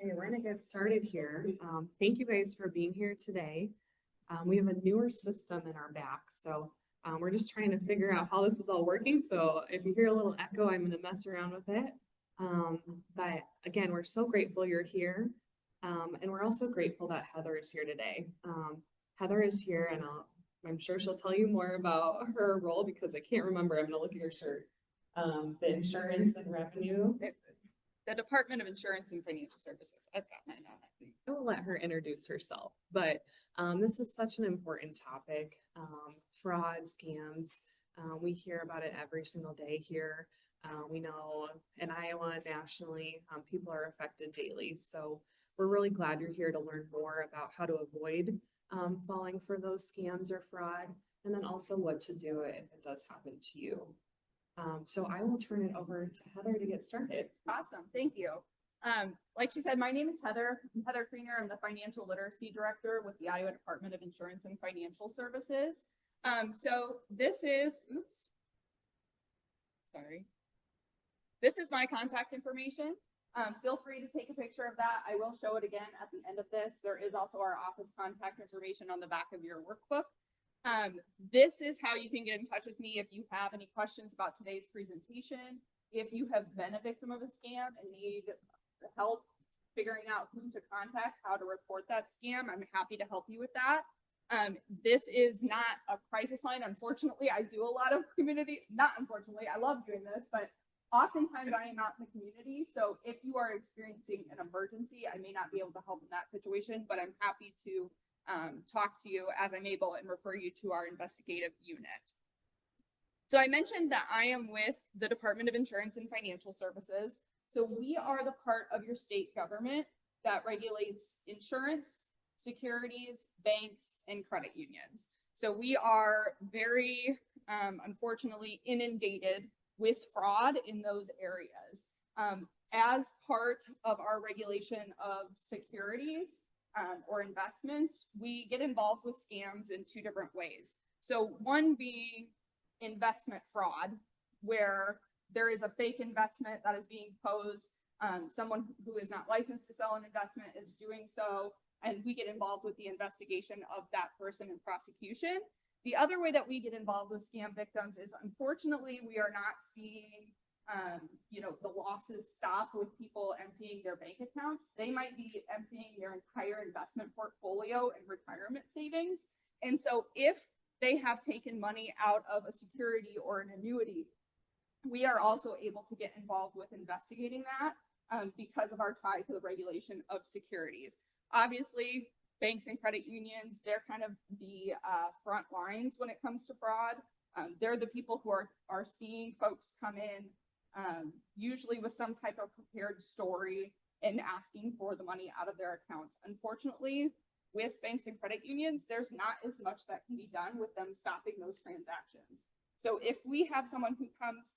Okay, we're gonna get started here. Thank you guys for being here today. We have a newer system in our back, so we're just trying to figure out how this is all working. So if you hear a little echo, I'm gonna mess around with it. But again, we're so grateful you're here. And we're also grateful that Heather is here today. Heather is here and I'm sure she'll tell you more about her role because I can't remember. I'm gonna look at your shirt. The insurance and revenue. The Department of Insurance and Financial Services. I've got mine on it. I will let her introduce herself, but this is such an important topic. Fraud, scams, we hear about it every single day here. We know in Iowa, nationally, people are affected daily. So we're really glad you're here to learn more about how to avoid falling for those scams or fraud, and then also what to do if it does happen to you. So I will turn it over to Heather to get started. Awesome, thank you. Like she said, my name is Heather. I'm Heather Kriener. I'm the Financial Literacy Director with the Iowa Department of Insurance and Financial Services. So this is, This is my contact information. Feel free to take a picture of that. I will show it again at the end of this. There is also our office contact information on the back of your workbook. This is how you can get in touch with me if you have any questions about today's presentation. If you have been a victim of a scam and need help figuring out who to contact, how to report that scam, I'm happy to help you with that. This is not a crisis line. Unfortunately, I do a lot of community, not unfortunately, I love doing this, but oftentimes I am out in the community. So if you are experiencing an emergency, I may not be able to help in that situation, but I'm happy to talk to you as I'm able and refer you to our investigative unit. So I mentioned that I am with the Department of Insurance and Financial Services. So we are the part of your state government that regulates insurance, securities, banks, and credit unions. So we are very, unfortunately, inundated with fraud in those areas. As part of our regulation of securities, or investments, we get involved with scams in two different ways. So one being investment fraud, where there is a fake investment that is being posed. Someone who is not licensed to sell an investment is doing so, and we get involved with the investigation of that person and prosecution. The other way that we get involved with scam victims is, unfortunately, we are not seeing the losses stop with people emptying their bank accounts. They might be emptying their entire investment portfolio and retirement savings. And so if they have taken money out of a security or an annuity, we are also able to get involved with investigating that because of our tie to the regulation of securities. Obviously, banks and credit unions, they're kind of the front lines when it comes to fraud. They're the people who are seeing folks come in usually with some type of prepared story and asking for the money out of their accounts. Unfortunately, with banks and credit unions, there's not as much that can be done with them stopping those transactions. So if we have someone who comes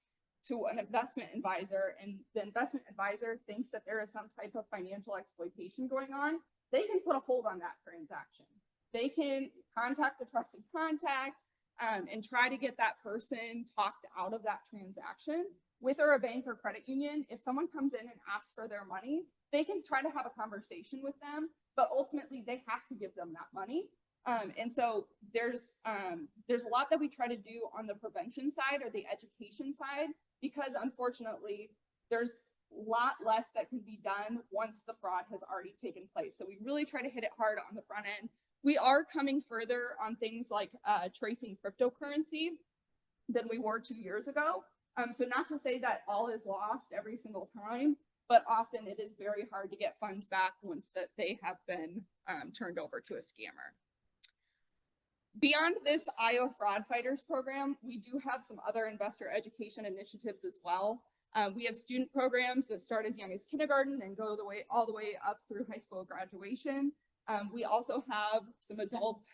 to an investment advisor and the investment advisor thinks that there is some type of financial exploitation going on, they can put a hold on that transaction. They can contact a trusted contact and try to get that person talked out of that transaction. With or a bank or credit union, if someone comes in and asks for their money, they can try to have a conversation with them, but ultimately they have to give them that money. And so there's a lot that we try to do on the prevention side or the education side, because unfortunately there's a lot less that can be done once the fraud has already taken place. So we really try to hit it hard on the front end. We are coming further on things like tracing cryptocurrency than we were 2 years ago. So not to say that all is lost every single time, but often it is very hard to get funds back once that they have been turned over to a scammer. Beyond this Iowa Fraud Fighters program, we do have some other investor education initiatives as well. We have student programs that start as young as kindergarten and go all the way up through high school graduation. We also have some adult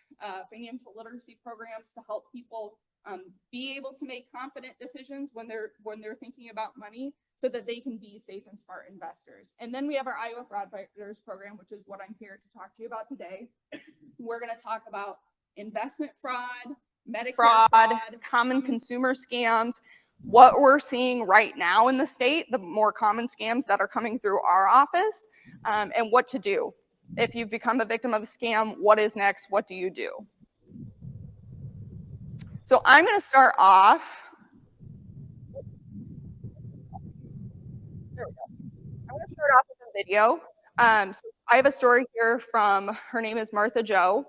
financial literacy programs to help people be able to make confident decisions when they're thinking about money, so that they can be safe and smart investors. And then we have our Iowa Fraud Fighters program, which is what I'm here to talk to you about today. We're going to talk about investment fraud, Medicare fraud, common consumer scams, what we're seeing right now in the state, the more common scams that are coming through our office, and what to do. If you've become a victim of a scam, what is next? What do you do? So I'm going to start off. There we go. I'm going to start off with a video. So I have a story here from, her name is Martha Joe.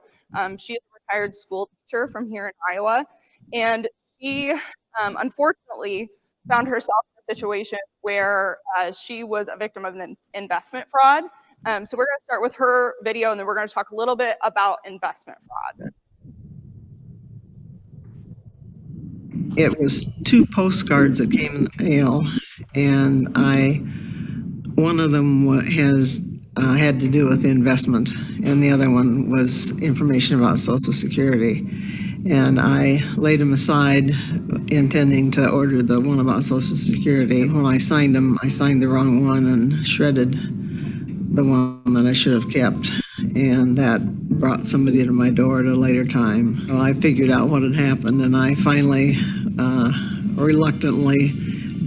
She is a retired school teacher from here in Iowa. And she unfortunately found herself in a situation where she was a victim of an investment fraud. So we're going to start with her video, and then we're going to talk a little bit about investment fraud. It was 2 postcards that came in the mail, and one of them had to do with investment, and the other one was information about Social Security. And I laid them aside, intending to order the one about Social Security. When I signed them, I signed the wrong one and shredded the one that I should have kept, and that brought somebody to my door at a later time. Well, I figured out what had happened, and I finally reluctantly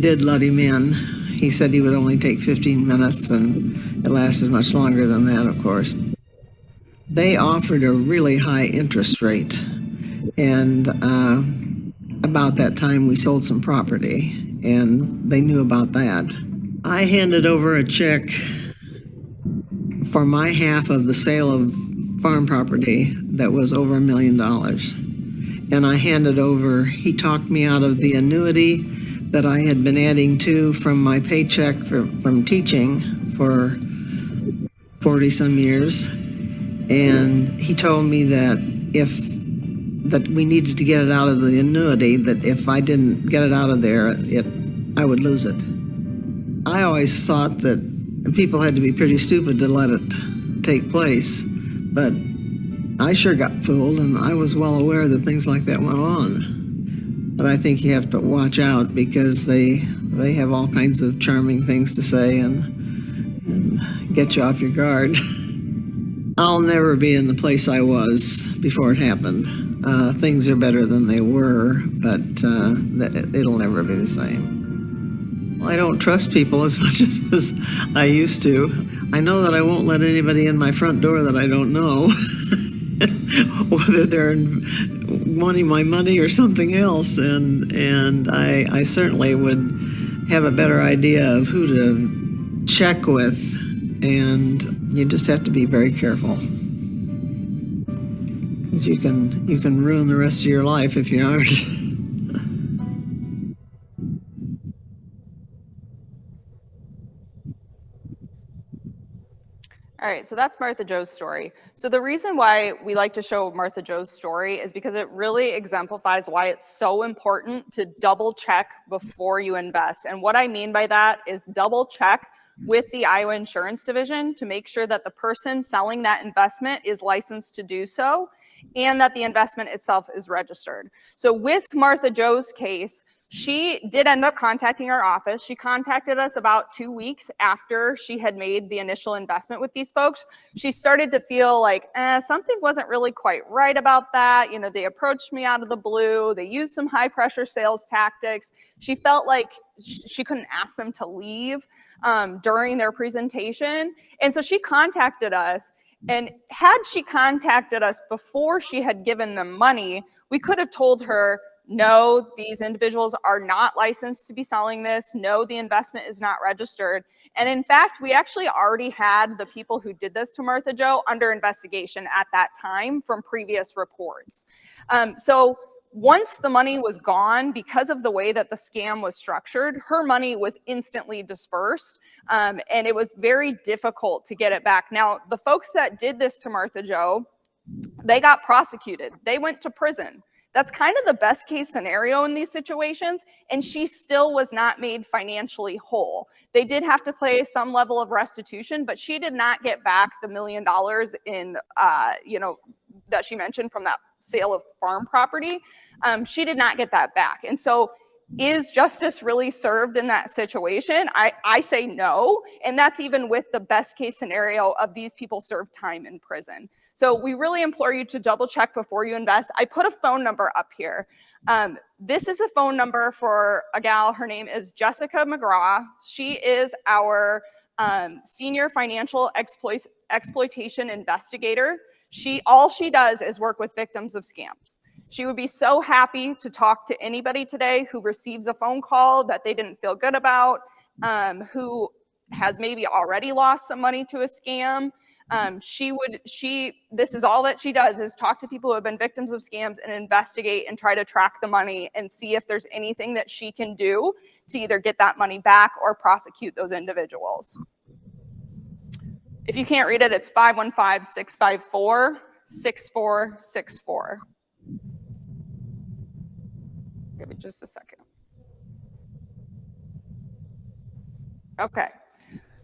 did let him in. He said he would only take 15 minutes, and it lasted much longer than that, of course. They offered a really high interest rate, and about that time we sold some property, and they knew about that. I handed over a check for my half of the sale of farm property that was over $1 million. And I handed over, he talked me out of the annuity that I had been adding to from my paycheck from teaching for 40 some years. And he told me that we needed to get it out of the annuity, that if I didn't get it out of there, I would lose it. I always thought that people had to be pretty stupid to let it take place, but I sure got fooled, and I was well aware that things like that went on. But I think you have to watch out, because they have all kinds of charming things to say and get you off your guard. I'll never be in the place I was before it happened. Things are better than they were, but it'll never be the same. I don't trust people as much as I used to. I know that I won't let anybody in my front door that I don't know, whether they're wanting my money or something else. And I certainly would have a better idea of who to check with, and you just have to be very careful. Because you can ruin the rest of your life if you aren't. All right, so that's Martha Joe's story. So the reason why we like to show Martha Joe's story is because it really exemplifies why it's so important to double check before you invest. And what I mean by that is double check with the Iowa Insurance Division to make sure that the person selling that investment is licensed to do so, and that the investment itself is registered. So with Martha Joe's case, she did end up contacting our office. She contacted us about 2 weeks after she had made the initial investment with these folks. She started to feel like something wasn't really quite right about that. You know, they approached me out of the blue. They used some high pressure sales tactics. She felt like she couldn't ask them to leave during their presentation. And so she contacted us. And had she contacted us before she had given them money, we could have told her, no, these individuals are not licensed to be selling this. No, the investment is not registered. And in fact, we actually already had the people who did this to Martha Joe under investigation at that time from previous reports. So once the money was gone, because of the way that the scam was structured, her money was instantly dispersed, and it was very difficult to get it back. Now, the folks that did this to Martha Joe, they got prosecuted. They went to prison. That's kind of the best case scenario in these situations, and she still was not made financially whole. They did have to pay some level of restitution, but she did not get back the $1 million in, that she mentioned from that sale of farm property. She did not get that back. And so Is justice really served in that situation? I say no, and that's even with the best case scenario of these people serve time in prison. So we really implore you to double check before you invest. I put a phone number up here. This is a phone number for a gal. Her name is Jessica McGraw. She is our senior financial exploitation investigator. All she does is work with victims of scams. She would be so happy to talk to anybody today who receives a phone call that they didn't feel good about, who has maybe already lost some money to a scam. This is all that she does, is talk to people who have been victims of scams and investigate and try to track the money and see if there's anything that she can do to either get that money back or prosecute those individuals. If you can't read it, it's 515-654-6464. Give me just a second. Okay.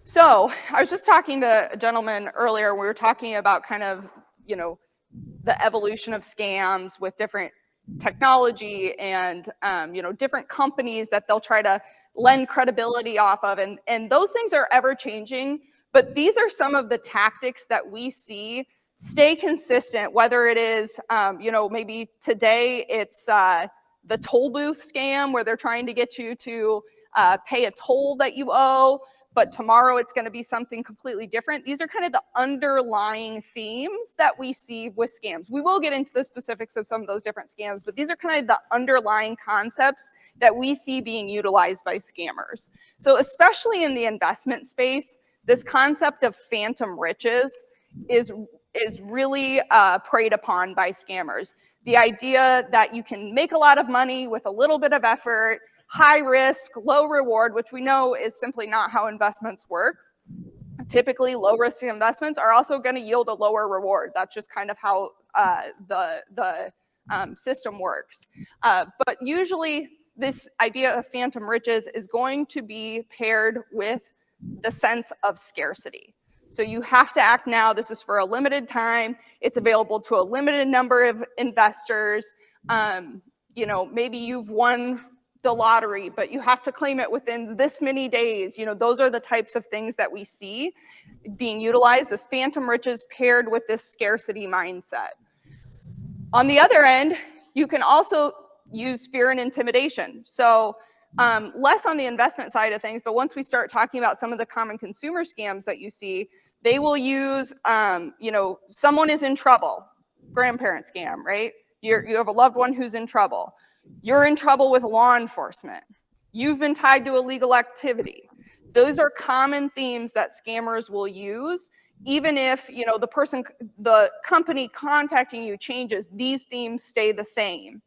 So I was just talking to a gentleman earlier. We were talking about kind of, the evolution of scams with different technology and, different companies that they'll try to lend credibility off of. And those things are ever changing. But these are some of the tactics that we see stay consistent, whether it is, maybe today it's the toll booth scam where they're trying to get you to pay a toll that you owe, but tomorrow it's going to be something completely different. These are kind of the underlying themes that we see with scams. We will get into the specifics of some of those different scams, but these are kind of the underlying concepts that we see being utilized by scammers. So especially in the investment space, this concept of phantom riches is really preyed upon by scammers. The idea that you can make a lot of money with a little bit of effort, high risk, low reward, which we know is simply not how investments work. Typically, low risk investments are also going to yield a lower reward. That's just kind of how the system works. But usually, this idea of phantom riches is going to be paired with the sense of scarcity. So you have to act now. This is for a limited time. It's available to a limited number of investors. Maybe you've won the lottery, but you have to claim it within this many days. Those are the types of things that we see being utilized, this phantom riches paired with this scarcity mindset. On the other end, you can also use fear and intimidation. So less on the investment side of things, but once we start talking about some of the common consumer scams that you see, they will use, someone is in trouble, grandparent scam, right? You have a loved one who's in trouble. You're in trouble with law enforcement. You've been tied to illegal activity. Those are common themes that scammers will use. Even if, the company contacting you changes, these themes stay the same.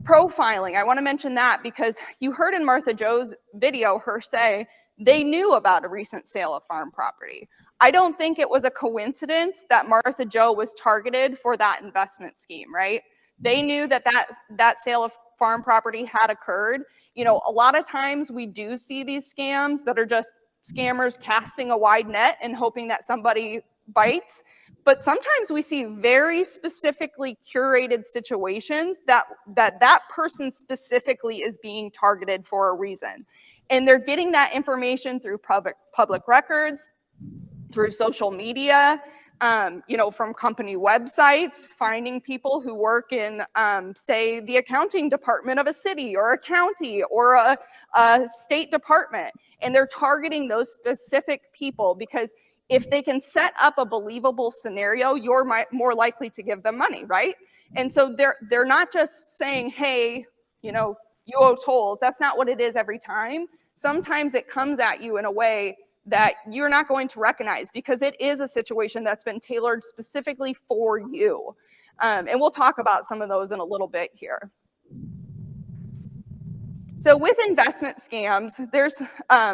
Profiling, I want to mention that because you heard in Martha Joe's video her say they knew about a recent sale of farm property. I don't think it was a coincidence that Martha Joe was targeted for that investment scheme, right? They knew that sale of farm property had occurred. A lot of times we do see these scams that are just scammers casting a wide net and hoping that somebody bites. But sometimes we see very specifically curated situations that person specifically is being targeted for a reason. And they're getting that information through public records, through social media, from company websites, finding people who work in, say, the accounting department of a city or a county or a state department. And they're targeting those specific people because if they can set up a believable scenario, you're more likely to give them money, right? And so they're not just saying, hey, you owe tolls. That's not what it is every time. Sometimes it comes at you in a way that you're not going to recognize because it is a situation that's been tailored specifically for you. And we'll talk about some of those in a little bit here. So with investment scams, there's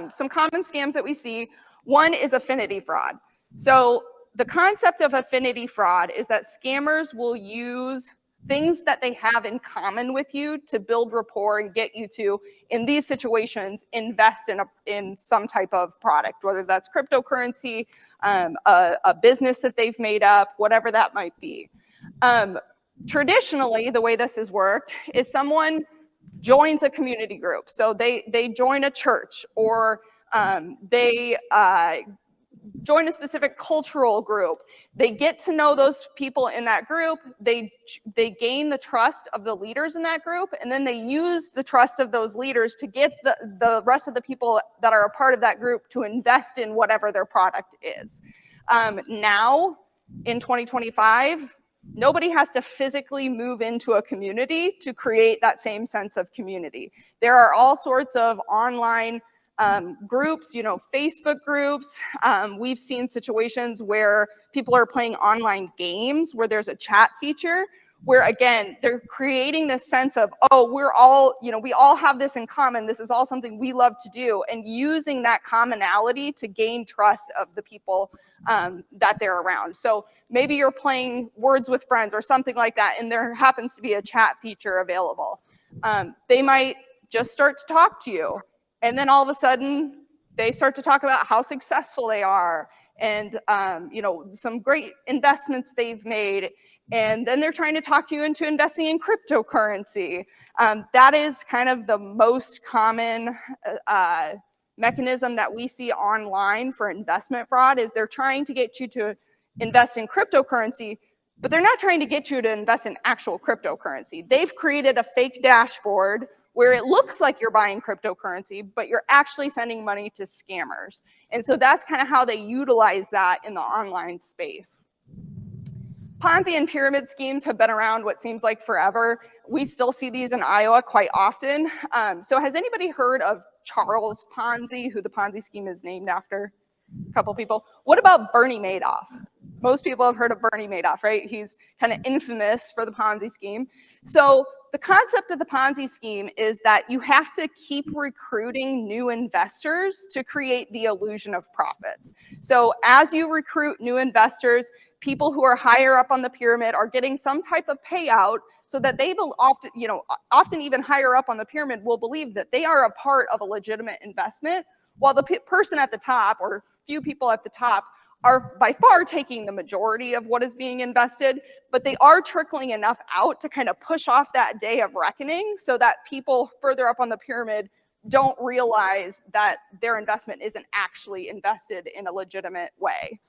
some common scams that we see. One is affinity fraud. So the concept of affinity fraud is that scammers will use things that they have in common with you to build rapport and get you to, in these situations, invest in some type of product, whether that's cryptocurrency, a business that they've made up, whatever that might be. Traditionally, the way this has worked is someone joins a community group. So they join a church, or they join a specific cultural group. They get to know those people in that group. They gain the trust of the leaders in that group, and then they use the trust of those leaders to get the rest of the people that are a part of that group to invest in whatever their product is. Now, in 2025, nobody has to physically move into a community to create that same sense of community. There are all sorts of online groups, Facebook groups. We've seen situations where people are playing online games where there's a chat feature where, again, they're creating this sense of, oh, we're all, we all have this in common. This is all something we love to do, and using that commonality to gain trust of the people that they're around. So maybe you're playing Words with Friends or something like that, and there happens to be a chat feature available. They might just start to talk to you. And then all of a sudden, they start to talk about how successful they are and some great investments they've made. And then they're trying to talk to you into investing in cryptocurrency. That is kind of the most common mechanism that we see online for investment fraud, is they're trying to get you to invest in cryptocurrency, but they're not trying to get you to invest in actual cryptocurrency. They've created a fake dashboard where it looks like you're buying cryptocurrency, but you're actually sending money to scammers. And so that's kind of how they utilize that in the online space. Ponzi and pyramid schemes have been around what seems like forever. We still see these in Iowa quite often. So has anybody heard of Charles Ponzi, who the Ponzi scheme is named after? A couple people. What about Bernie Madoff? Most people have heard of Bernie Madoff, right? He's kind of infamous for the Ponzi scheme. So the concept of the Ponzi scheme is that you have to keep recruiting new investors to create the illusion of profits. So as you recruit new investors, people who are higher up on the pyramid are getting some type of payout so that they will often even higher up on the pyramid will believe that they are a part of a legitimate investment, while the person at the top, or few people at the top, are by far taking the majority of what is being invested, but they are trickling enough out to kind of push off that day of reckoning so that people further up on the pyramid don't realize that their investment isn't actually invested in a legitimate way.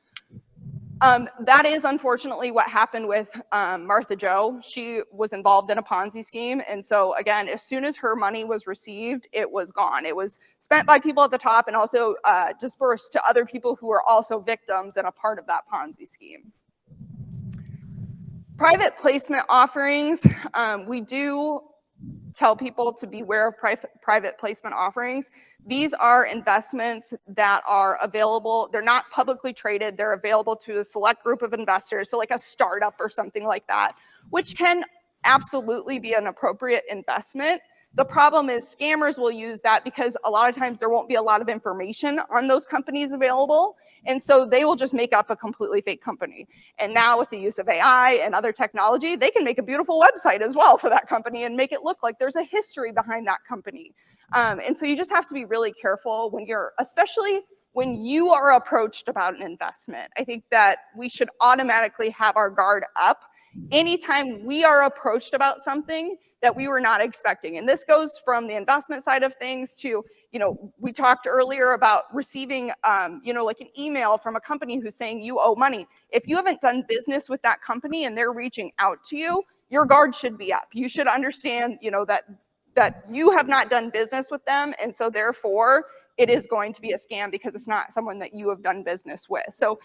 That is unfortunately what happened with Martha Jo. She was involved in a Ponzi scheme. And so again, as soon as her money was received, it was gone. It was spent by people at the top and also dispersed to other people who were also victims and a part of that Ponzi scheme. Private placement offerings, we do tell people to beware of private placement offerings. These are investments that are available. They're not publicly traded. They're available to a select group of investors, so like a startup or something like that, which can absolutely be an appropriate investment. The problem is scammers will use that because a lot of times there won't be a lot of information on those companies available. And so they will just make up a completely fake company. And now with the use of AI and other technology, they can make a beautiful website as well for that company and make it look like there's a history behind that company. And so you just have to be really careful when especially when you are approached about an investment. I think that we should automatically have our guard up anytime we are approached about something that we were not expecting. And this goes from the investment side of things to, we talked earlier about receiving, like an email from a company who's saying you owe money. If you haven't done business with that company and they're reaching out to you, your guard should be up. You should understand, that you have not done business with them. And so therefore, it is going to be a scam because it's not someone that you have done business with. So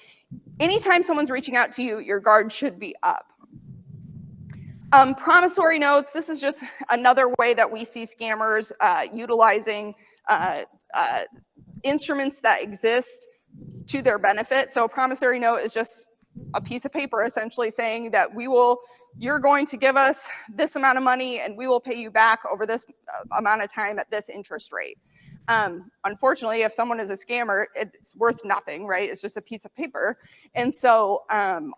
anytime someone's reaching out to you, your guard should be up. Promissory notes, this is just another way that we see scammers utilizing instruments that exist to their benefit. So a promissory note is just a piece of paper essentially saying that you're going to give us this amount of money and we will pay you back over this amount of time at this interest rate. Unfortunately, if someone is a scammer, it's worth nothing, right? It's just a piece of paper. And so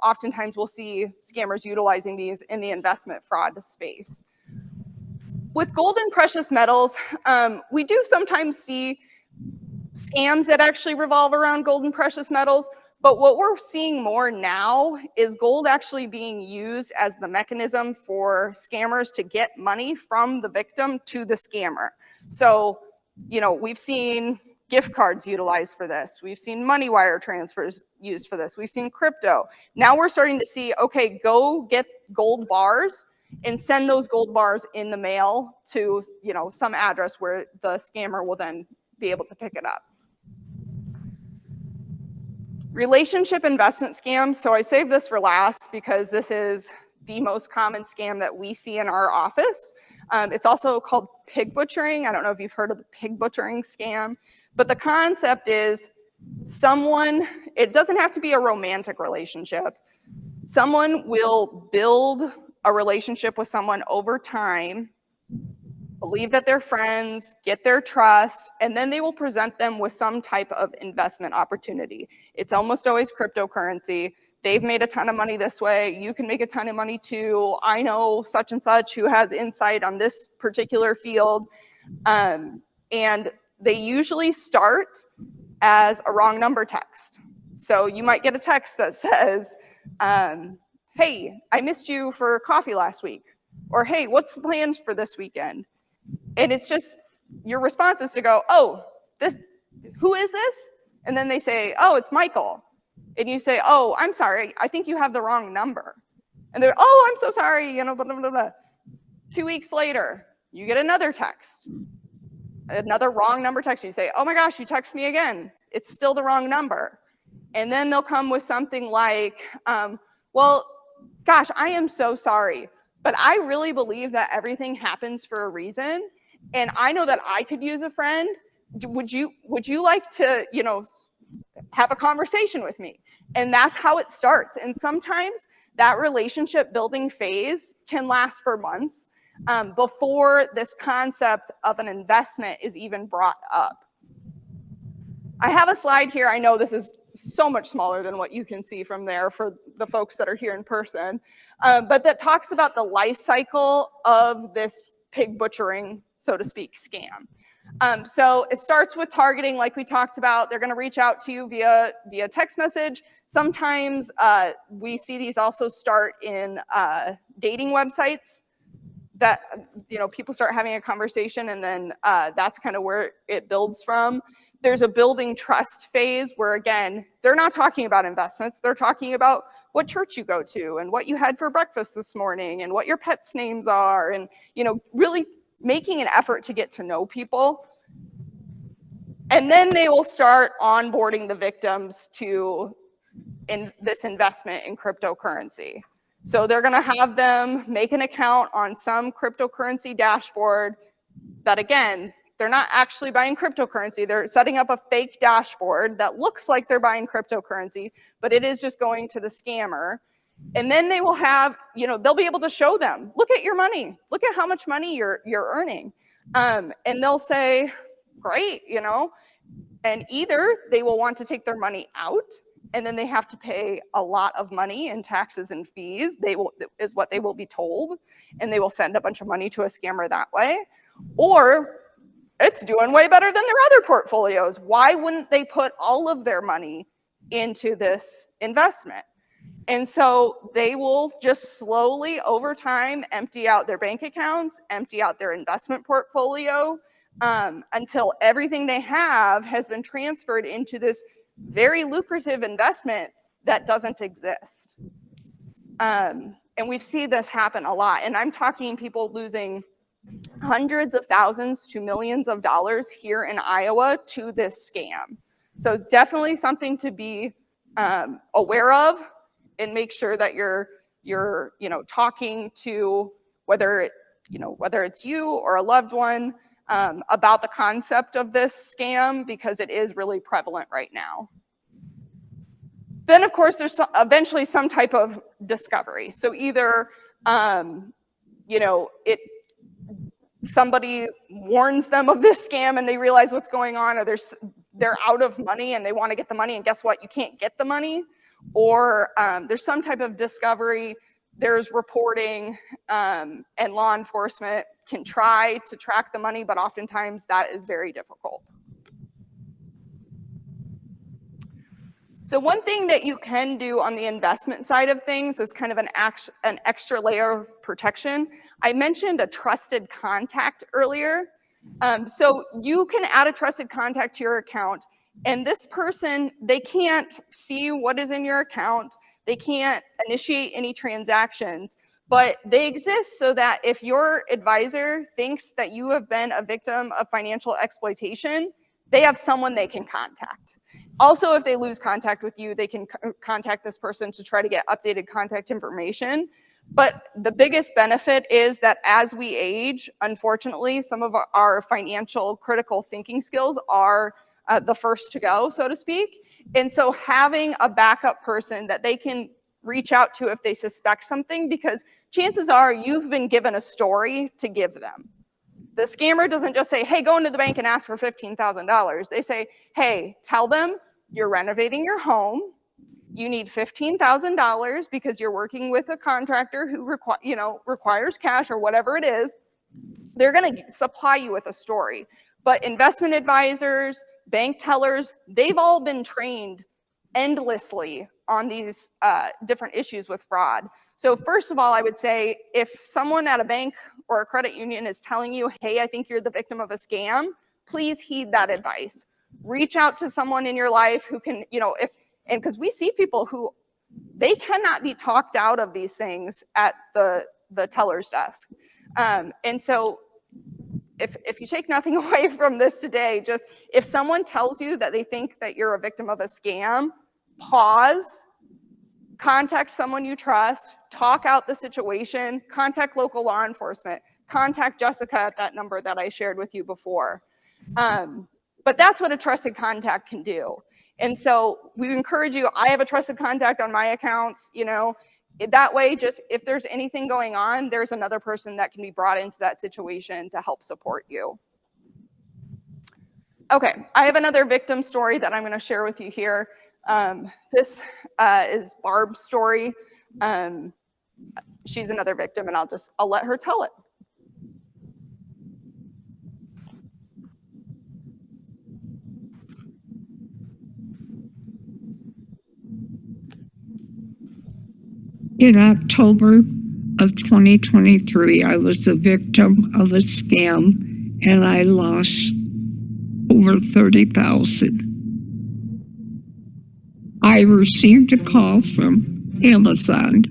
oftentimes we'll see scammers utilizing these in the investment fraud space. With gold and precious metals, we do sometimes see scams that actually revolve around gold and precious metals. But what we're seeing more now is gold actually being used as the mechanism for scammers to get money from the victim to the scammer. So, you know, we've seen gift cards utilized for this. We've seen money wire transfers used for this. We've seen crypto. Now we're starting to see, okay, go get gold bars and send those gold bars in the mail to, you know, some address where the scammer will then be able to pick it up. Relationship investment scams. So I saved this for last because this is the most common scam that we see in our office. It's also called pig butchering. I don't know if you've heard of the pig butchering scam, but the concept is someone, it doesn't have to be a romantic relationship. Someone will build a relationship with someone over time, believe that they're friends, get their trust, and then they will present them with some type of investment opportunity. It's almost always cryptocurrency. They've made a ton of money this way. You can make a ton of money too. I know such and such who has insight on this particular field. And they usually start as a wrong number text. So you might get a text that says, hey, I missed you for coffee last week. Or, hey, what's the plans for this weekend? And it's just, your response is to go, oh, who is this? And then they say, oh, it's Michael. And you say, oh, I'm sorry, I think you have the wrong number. And they're, oh, I'm so sorry, you know, blah, blah, blah, blah. 2 weeks later, you get another text, another wrong number text. You say, oh my gosh, you text me again. It's still the wrong number. And then they'll come with something like, well, gosh, I am so sorry, but I really believe that everything happens for a reason. And I know that I could use a friend. Would you like to, you know, have a conversation with me? And that's how it starts. And sometimes that relationship building phase can last for months before this concept of an investment is even brought up. I have a slide here. I know this is so much smaller than what you can see from there for the folks that are here in person, but that talks about the life cycle of this pig butchering, so to speak, scam. So it starts with targeting, like we talked about. They're going to reach out to you via text message. Sometimes we see these also start in dating websites that, you know, people start having a conversation, and then that's kind of where it builds from. There's a building trust phase where, again, they're not talking about investments. They're talking about what church you go to and what you had for breakfast this morning and what your pets' names are, and, you know, really making an effort to get to know people. And then they will start onboarding the victims to this investment in cryptocurrency. So they're going to have them make an account on some cryptocurrency dashboard that, again, they're not actually buying cryptocurrency. They're setting up a fake dashboard that looks like they're buying cryptocurrency, but it is just going to the scammer. And then they will have, you know, they'll be able to show them, look at your money. Look at how much money you're earning. And they'll say, great, you know, and either they will want to take their money out, and then they have to pay a lot of money in taxes and fees, is what they will be told, and they will send a bunch of money to a scammer that way. Or it's doing way better than their other portfolios. Why wouldn't they put all of their money into this investment? And so they will just slowly, over time, empty out their bank accounts, empty out their investment portfolio, until everything they have has been transferred into this very lucrative investment that doesn't exist. And we've seen this happen a lot. And I'm talking people losing hundreds of thousands to millions of dollars here in Iowa to this scam. So definitely something to be aware of, and make sure that you're you know, talking to whether it's you or a loved one about the concept of this scam, because it is really prevalent right now. Then, of course, there's eventually some type of discovery. So either you know, somebody warns them of this scam and they realize what's going on, or they're out of money and they want to get the money, and guess what? You can't get the money. Or there's some type of discovery, there's reporting, and law enforcement can try to track the money, but oftentimes that is very difficult. So one thing that you can do on the investment side of things is kind of an extra layer of protection. I mentioned a trusted contact earlier. So you can add a trusted contact to your account, and this person, they can't see what is in your account. They can't initiate any transactions, but they exist so that if your advisor thinks that you have been a victim of financial exploitation, they have someone they can contact. Also, if they lose contact with you, they can contact this person to try to get updated contact information. But the biggest benefit is that as we age, unfortunately, some of our financial critical thinking skills are the first to go, so to speak. And so having a backup person that they can reach out to if they suspect something, because chances are you've been given a story to give them. The scammer doesn't just say, hey, go into the bank and ask for $15,000. They say, hey, tell them you're renovating your home. You need $15,000 because you're working with a contractor who requires cash or whatever it is. They're going to supply you with a story. But investment advisors, bank tellers, they've all been trained endlessly on these different issues with fraud. So first of all, I would say if someone at a bank or a credit union is telling you, hey, I think you're the victim of a scam, please heed that advice. Reach out to someone in your life who can, because we see people who, they cannot be talked out of these things at the teller's desk. And so if you take nothing away from this today, just if someone tells you that they think that you're a victim of a scam, pause, contact someone you trust, talk out the situation, contact local law enforcement, contact Jessica at that number that I shared with you before. But that's what a trusted contact can do. And so we encourage you, I have a trusted contact on my accounts, that way, just if there's anything going on, there's another person that can be brought into that situation to help support you. Okay, I have another victim story that I'm going to share with you here. This is Barb's story. She's another victim, and I'll let her tell it. In October of 2023, I was a victim of a scam, and I lost over $30,000. I received a call from Amazon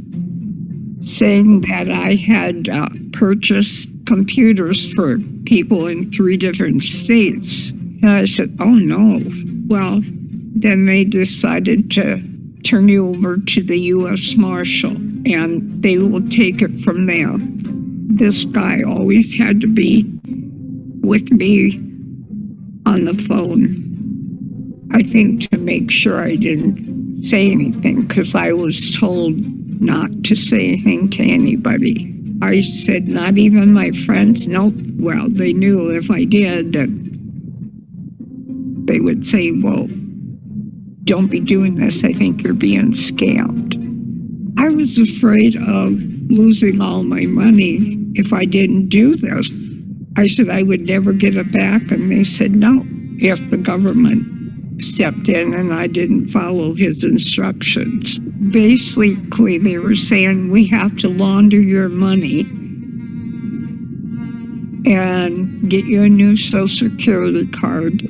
saying that I had purchased computers for people in 3 different states. And I said, oh no. Well, then they decided to turn you over to the U.S. Marshal, and they will take it from there. This guy always had to be with me on the phone, I think, to make sure I didn't say anything, because I was told not to say anything to anybody. I said, not even my friends? Nope. Well, they knew if I did that they would say, well, don't be doing this. I think you're being scammed. I was afraid of losing all my money if I didn't do this. I said I would never get it back, and they said no, if the government stepped in and I didn't follow his instructions. Basically, they were saying we have to launder your money and get you a new Social Security card.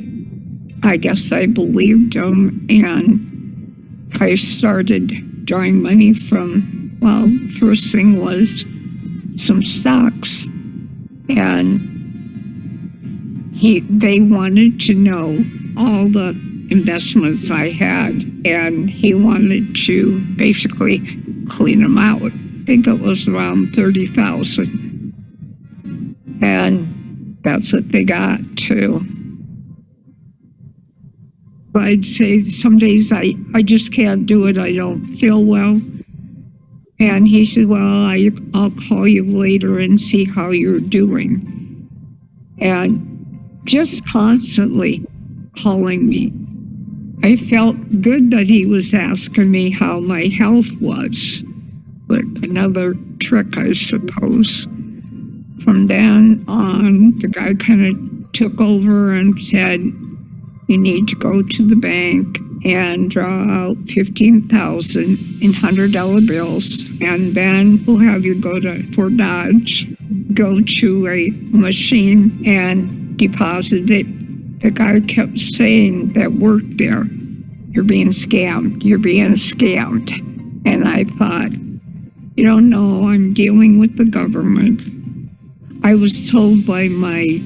I guess I believed them, and I started drawing money from, well, first thing was some stocks, and they wanted to know all the investments I had, and he wanted to basically clean them out. I think it was around $30,000, and that's what they got too. I'd say some days I just can't do it. I don't feel well. And he said, well, I'll call you later and see how you're doing. And just constantly calling me. I felt good that he was asking me how my health was. But another trick, I suppose. From then on, the guy kind of took over and said, you need to go to the bank and draw out 15,000 in $100 bills, and then we'll have you go to Fort Dodge, go to a machine and deposit it. The guy kept saying that worked there, "You're being scammed, you're being scammed." And I thought, you don't know, I'm dealing with the government. I was told by my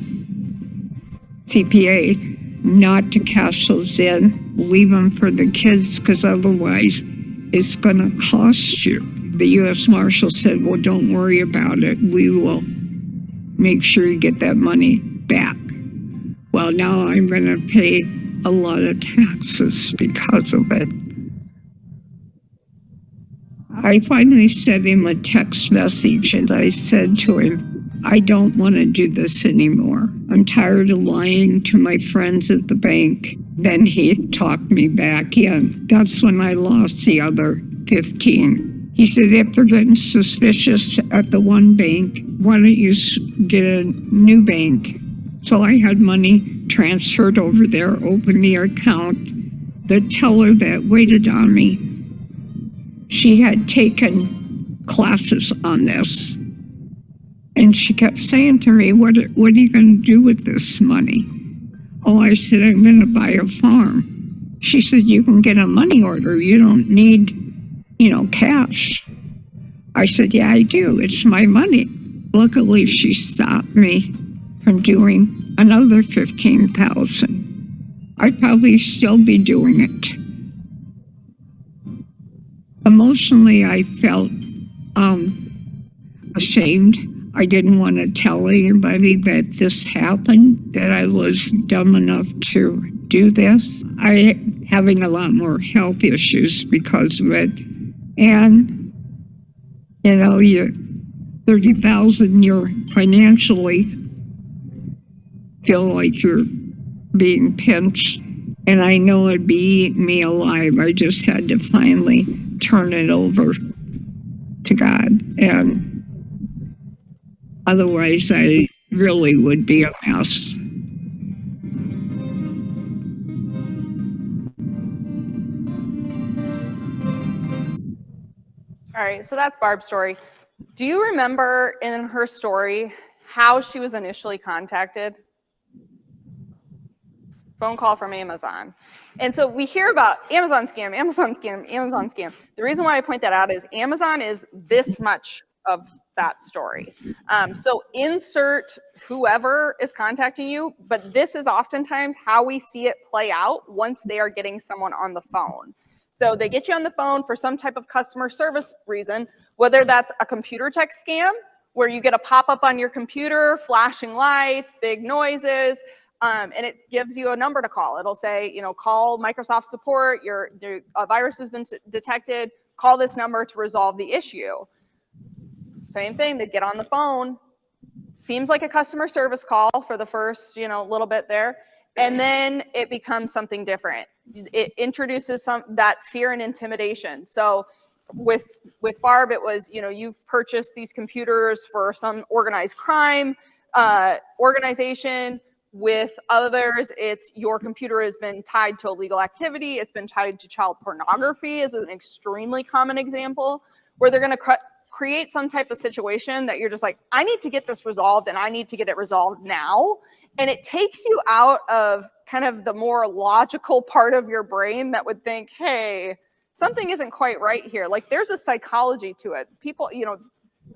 CPA not to cash those in, leave them for the kids, because otherwise it's going to cost you. The U.S. Marshal said, well, don't worry about it. We will make sure you get that money back. Well, now I'm going to pay a lot of taxes because of it. I finally sent him a text message and I said to him, I don't want to do this anymore. I'm tired of lying to my friends at the bank. Then he talked me back in. That's when I lost the other 15. He said, if they're getting suspicious at the one bank, why don't you get a new bank? So I had money transferred over there, opened the account. The teller that waited on me, she had taken classes on this. And she kept saying to me, what are you going to do with this money? Oh, I said, I'm going to buy a farm. She said, you can get a money order. You don't need, cash. I said, yeah, I do. It's my money. Luckily, she stopped me from doing another 15,000. I'd probably still be doing it. Emotionally, I felt ashamed. I didn't want to tell anybody that this happened, that I was dumb enough to do this. I having a lot more health issues because of it. And, you're 30,000, you're financially feel like you're being pinched. And I know it'd be eating me alive. I just had to finally turn it over to God. And otherwise, I really would be a mess. All right, so that's Barb's story. Do you remember in her story how she was initially contacted? Phone call from Amazon. And so we hear about Amazon scam, Amazon scam, Amazon scam. The reason why I point that out is Amazon is this much of that story. So insert whoever is contacting you, but this is oftentimes how we see it play out once they are getting someone on the phone. So they get you on the phone for some type of customer service reason, whether that's a computer tech scam, where you get a pop-up on your computer, flashing lights, big noises, and it gives you a number to call. It'll say, call Microsoft support, a virus has been detected, call this number to resolve the issue. Same thing, they get on the phone, seems like a customer service call for the first, little bit there, and then it becomes something different. It introduces that fear and intimidation. So with Barb, it was, you've purchased these computers for some organized crime organization. With others, it's your computer has been tied to illegal activity. It's been tied to child pornography is an extremely common example, where they're going to create some type of situation that you're just like, I need to get this resolved and I need to get it resolved now. And it takes you out of kind of the more logical part of your brain that would think, hey, something isn't quite right here. Like there's a psychology to it. People,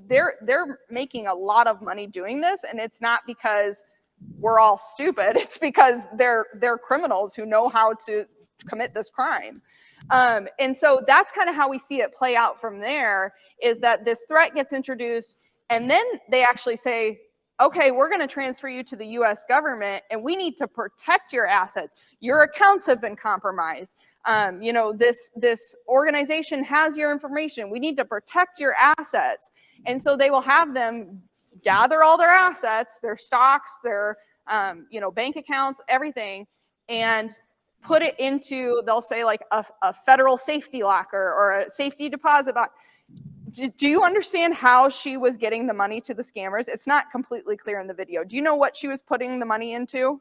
they're making a lot of money doing this, and it's not because we're all stupid. It's because they're criminals who know how to commit this crime. And so that's kind of how we see it play out from there, is that this threat gets introduced, and then they actually say, okay, we're going to transfer you to the US government, and we need to protect your assets. Your accounts have been compromised. This organization has your information. We need to protect your assets. And so they will have them gather all their assets, their stocks, their bank accounts, everything, and put it into, they'll say like a federal safety locker or a safety deposit box. Do you understand how she was getting the money to the scammers? It's not completely clear in the video. Do you know what she was putting the money into?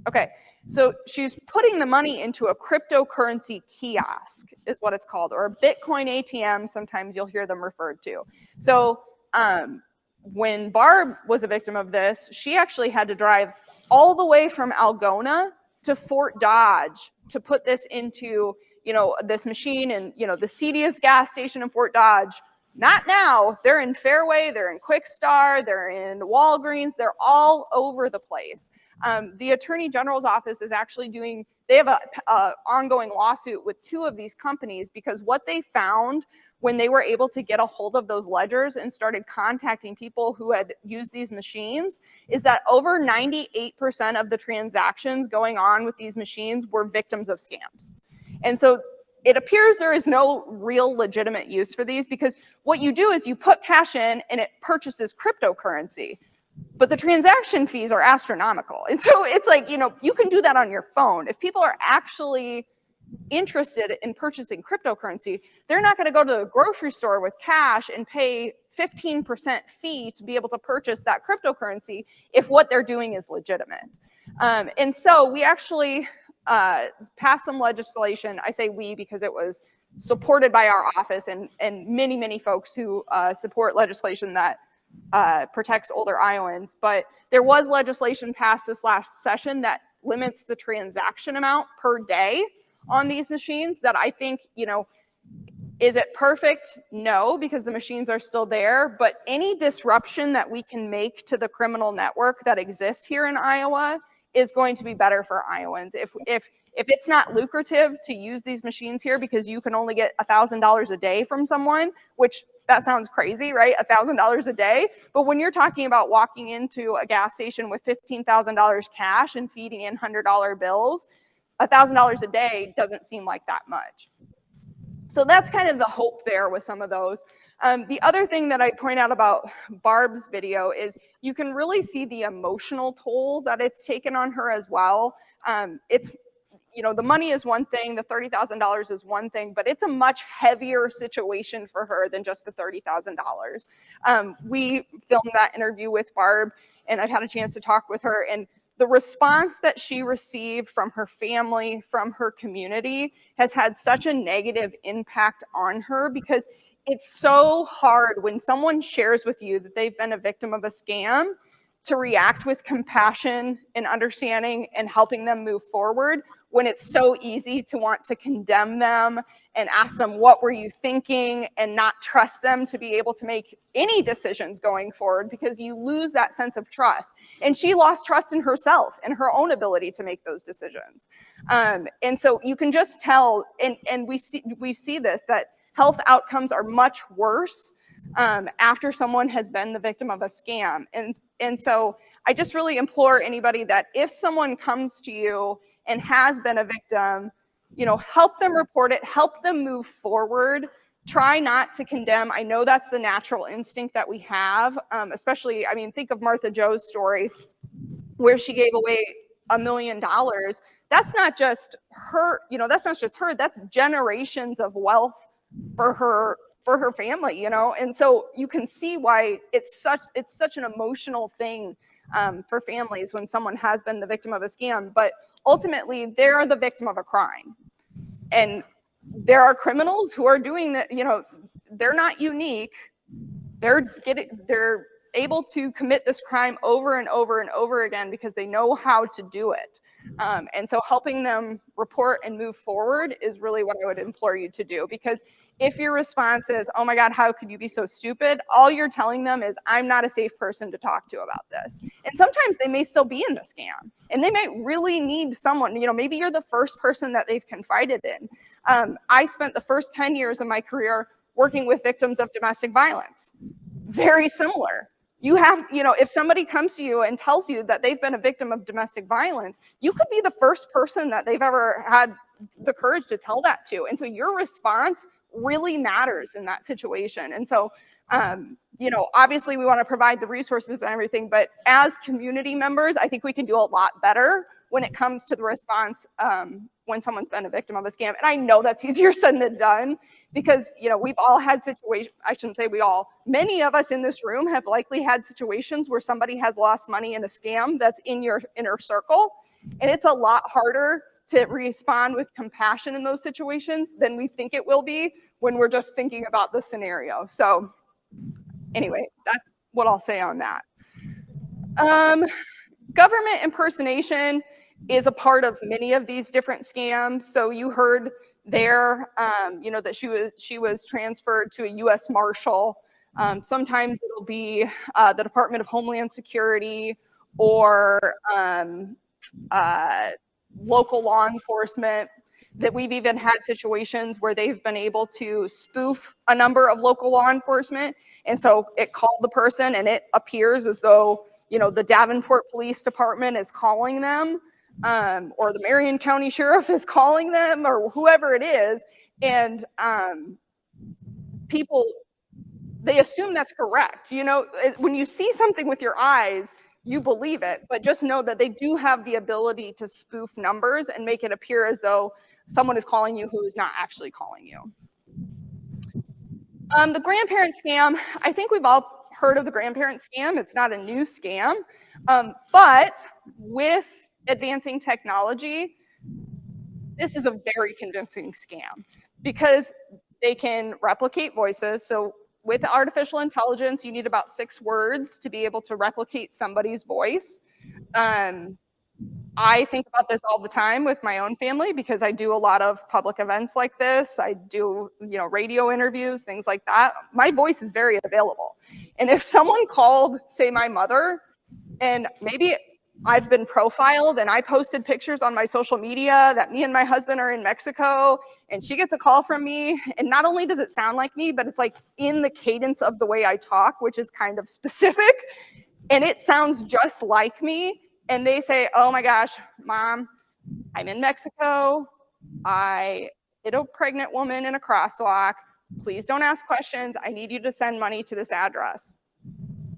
Okay, so she's putting the money into a cryptocurrency kiosk, is what it's called, or a Bitcoin ATM, sometimes you'll hear them referred to. So when Barb was a victim of this, she actually had to drive all the way from Algona to Fort Dodge to put this into, this machine, and, the seediest gas station in Fort Dodge. Not now. They're in Fairway, they're in Quick Star, they're in Walgreens, they're all over the place. The Attorney General's office is actually they have a ongoing lawsuit with 2 of these companies, because what they found when they were able to get a hold of those ledgers and started contacting people who had used these machines is that over 98% of the transactions going on with these machines were victims of scams. And so it appears there is no real legitimate use for these, because what you do is you put cash in and it purchases cryptocurrency, but the transaction fees are astronomical. And so it's like, you can do that on your phone. If people are actually interested in purchasing cryptocurrency, they're not going to go to the grocery store with cash and pay 15% fee to be able to purchase that cryptocurrency if what they're doing is legitimate. And so we actually passed some legislation. I say we because it was supported by our office and many, many folks who support legislation that protects older Iowans. But there was legislation passed this last session that limits the transaction amount per day on these machines that I think, is it perfect? No, because the machines are still there. But any disruption that we can make to the criminal network that exists here in Iowa is going to be better for Iowans. If it's not lucrative to use these machines here because you can only get $1,000 a day from someone, which that sounds crazy, right? $1,000 a day. But when you're talking about walking into a gas station with $15,000 cash and feeding in $100 bills, $1,000 a day doesn't seem like that much. So that's kind of the hope there with some of those. The other thing that I point out about Barb's video is you can really see the emotional toll that it's taken on her as well. The money is one thing, the $30,000 is one thing, but it's a much heavier situation for her than just the $30,000. We filmed that interview with Barb, and I've had a chance to talk with her, and the response that she received from her family, from her community, has had such a negative impact on her, because it's so hard when someone shares with you that they've been a victim of a scam to react with compassion and understanding and helping them move forward, when it's so easy to want to condemn them and ask them, what were you thinking, and not trust them to be able to make any decisions going forward, because you lose that sense of trust. And she lost trust in herself and her own ability to make those decisions. And so you can just tell, and we see this, that health outcomes are much worse after someone has been the victim of a scam. And so I just really implore anybody that if someone comes to you and has been a victim, help them report it, help them move forward. Try not to condemn. I know that's the natural instinct that we have, especially, think of Martha Joe's story where she gave away $1 million. That's not just her, that's generations of wealth for her family, and so you can see why it's such an emotional thing for families when someone has been the victim of a scam. But ultimately, they're the victim of a crime, and there are criminals who are doing that. They're not unique. They're able to commit this crime over and over and over again because they know how to do it. And so helping them report and move forward is really what I would implore you to do. Because if your response is, oh my God, how could you be so stupid? All you're telling them is, I'm not a safe person to talk to about this. And sometimes they may still be in the scam and they might really need someone, maybe you're the first person that they've confided in. I spent the first 10 years of my career working with victims of domestic violence. Very similar. You have, if somebody comes to you and tells you that they've been a victim of domestic violence, you could be the first person that they've ever had the courage to tell that to. And so your response really matters in that situation. And so, obviously we want to provide the resources and everything, but as community members, I think we can do a lot better when it comes to the response when someone's been a victim of a scam. And I know that's easier said than done because, we've all had situations, I shouldn't say we all, many of us in this room have likely had situations where somebody has lost money in a scam that's in your inner circle. And it's a lot harder to respond with compassion in those situations than we think it will be when we're just thinking about the scenario. So anyway, that's what I'll say on that. Government impersonation is a part of many of these different scams. So you heard there, you know, that she was transferred to a U.S. Marshal. Sometimes it'll be the Department of Homeland Security or local law enforcement. That we've even had situations where they've been able to spoof a number of local law enforcement. And so it called the person and it appears as though, you know, the Davenport Police Department is calling them, or the Marion County Sheriff is calling them, or whoever it is. And people, they assume that's correct. You know, when you see something with your eyes, you believe it, but just know that they do have the ability to spoof numbers and make it appear as though someone is calling you who is not actually calling you. The grandparent scam, I think we've all heard of the grandparent scam. It's not a new scam, but with advancing technology, this is a very convincing scam because they can replicate voices. So with artificial intelligence, you need about 6 words to be able to replicate somebody's voice. I think about this all the time with my own family because I do a lot of public events like this. I do, you know, radio interviews, things like that. My voice is very available. And if someone called, say, my mother, and maybe I've been profiled and I posted pictures on my social media that me and my husband are in Mexico, and she gets a call from me, and not only does it sound like me, but it's like in the cadence of the way I talk, which is kind of specific, and it sounds just like me. And they say, oh my gosh, Mom, I'm in Mexico. I hit a pregnant woman in a crosswalk. Please don't ask questions. I need you to send money to this address.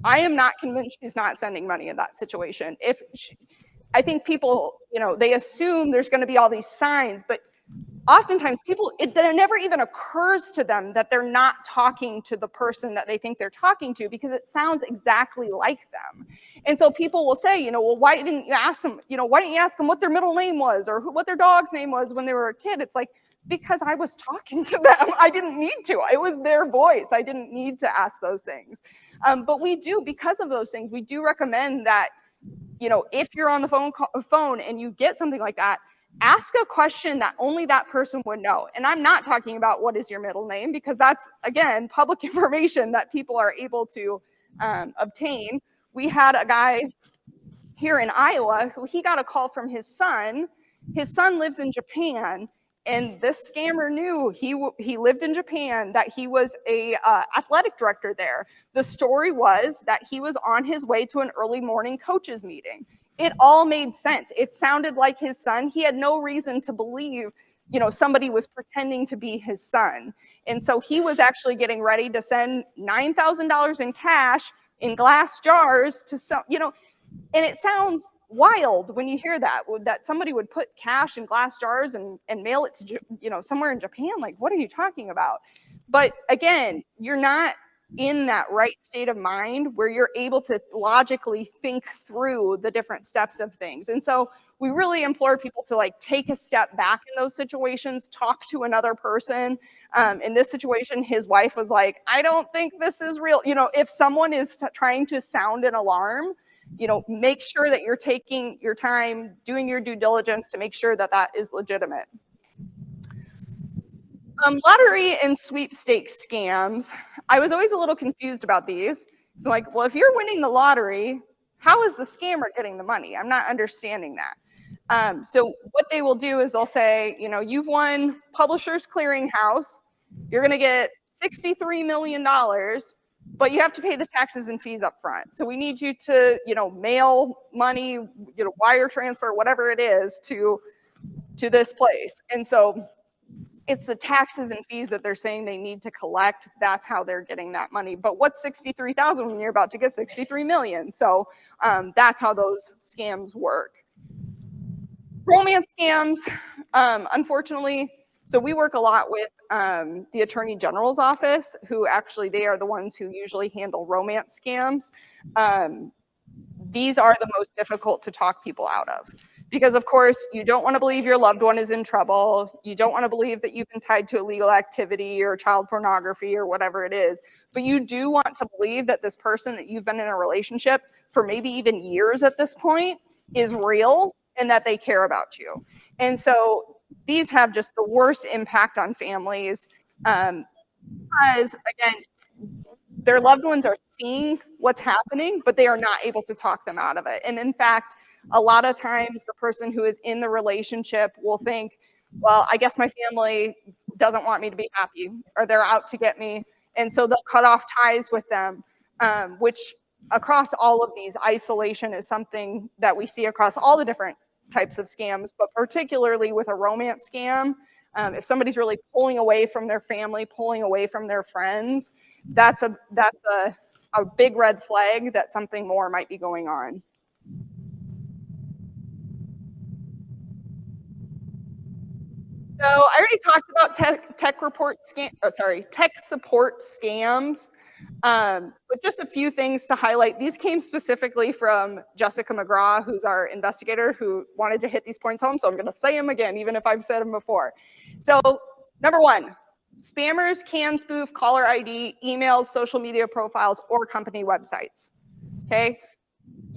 I am not convinced she's not sending money in that situation. I think people, you know, they assume there's going to be all these signs, but oftentimes people, it never even occurs to them that they're not talking to the person that they think they're talking to because it sounds exactly like them. And so people will say, you know, well, why didn't you ask them, you know, why didn't you ask them what their middle name was or what their dog's name was when they were a kid? It's like, because I was talking to them. I didn't need to. It was their voice. I didn't need to ask those things. But we do, because of those things, we do recommend that, you know, if you're on the phone and you get something like that, ask a question that only that person would know. And I'm not talking about what is your middle name, because that's, again, public information that people are able to obtain. We had a guy here in Iowa who he got a call from his son. His son lives in Japan, and this scammer knew he lived in Japan, that he was a athletic director there. The story was that he was on his way to an early morning coaches meeting. It all made sense. It sounded like his son. He had no reason to believe, you know, somebody was pretending to be his son. And so he was actually getting ready to send $9,000 in cash in glass jars to some, you know, and it sounds wild when you hear that somebody would put cash in glass jars and mail it to, you know, somewhere in Japan. Like, what are you talking about? But again, you're not in that right state of mind where you're able to logically think through the different steps of things. And so we really implore people to like take a step back in those situations, talk to another person. In this situation, his wife was like, I don't think this is real. You know, if someone is trying to sound an alarm, you know, make sure that you're taking your time, doing your due diligence to make sure that that is legitimate. Lottery and sweepstakes scams. I was always a little confused about these. So like, well, if you're winning the lottery, how is the scammer getting the money? I'm not understanding that. So what they will do is they'll say, you know, you've won Publishers Clearinghouse. You're going to get $63 million, but you have to pay the taxes and fees up front. So we need you to, you know, mail money, you know, wire transfer, whatever it is to this place. And so it's the taxes and fees that they're saying they need to collect. That's how they're getting that money. But what's 63,000 when you're about to get 63 million? So that's how those scams work. Romance scams, unfortunately, so we work a lot with the Attorney General's office, who actually, they are the ones who usually handle romance scams. These are the most difficult to talk people out of, Because of course, you don't want to believe your loved one is in trouble. You don't want to believe that you've been tied to illegal activity or child pornography or whatever it is. But you do want to believe that this person that you've been in a relationship for maybe even years at this point is real and that they care about you. And so these have just the worst impact on families because, again, their loved ones are seeing what's happening, but they are not able to talk them out of it. And in fact, a lot of times the person who is in the relationship will think, well, I guess my family doesn't want me to be happy, or they're out to get me. And so they'll cut off ties with them, which across all of these, isolation is something that we see across all the different types of scams, but particularly with a romance scam. If somebody's really pulling away from their family, pulling away from their friends, that's a big red flag that something more might be going on. So I already talked about tech support scams, but just a few things to highlight. These came specifically from Jessica McGraw, who's our investigator, who wanted to hit these points home. So I'm going to say them again, even if I've said them before. So number one, spammers can spoof caller ID, emails, social media profiles, or company websites. Okay.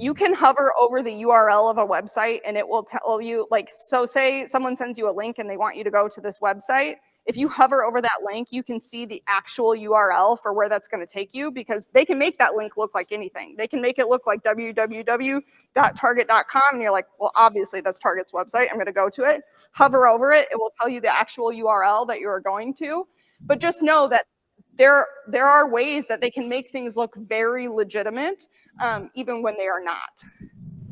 You can hover over the URL of a website and it will tell you, like, so say someone sends you a link and they want you to go to this website. If you hover over that link, you can see the actual URL for where that's going to take you, because they can make that link look like anything. They can make it look like www.target.com, and you're like, well, obviously that's Target's website. I'm going to go to it. Hover over it. It will tell you the actual URL that you are going to. But just know that there are ways that they can make things look very legitimate, even when they are not.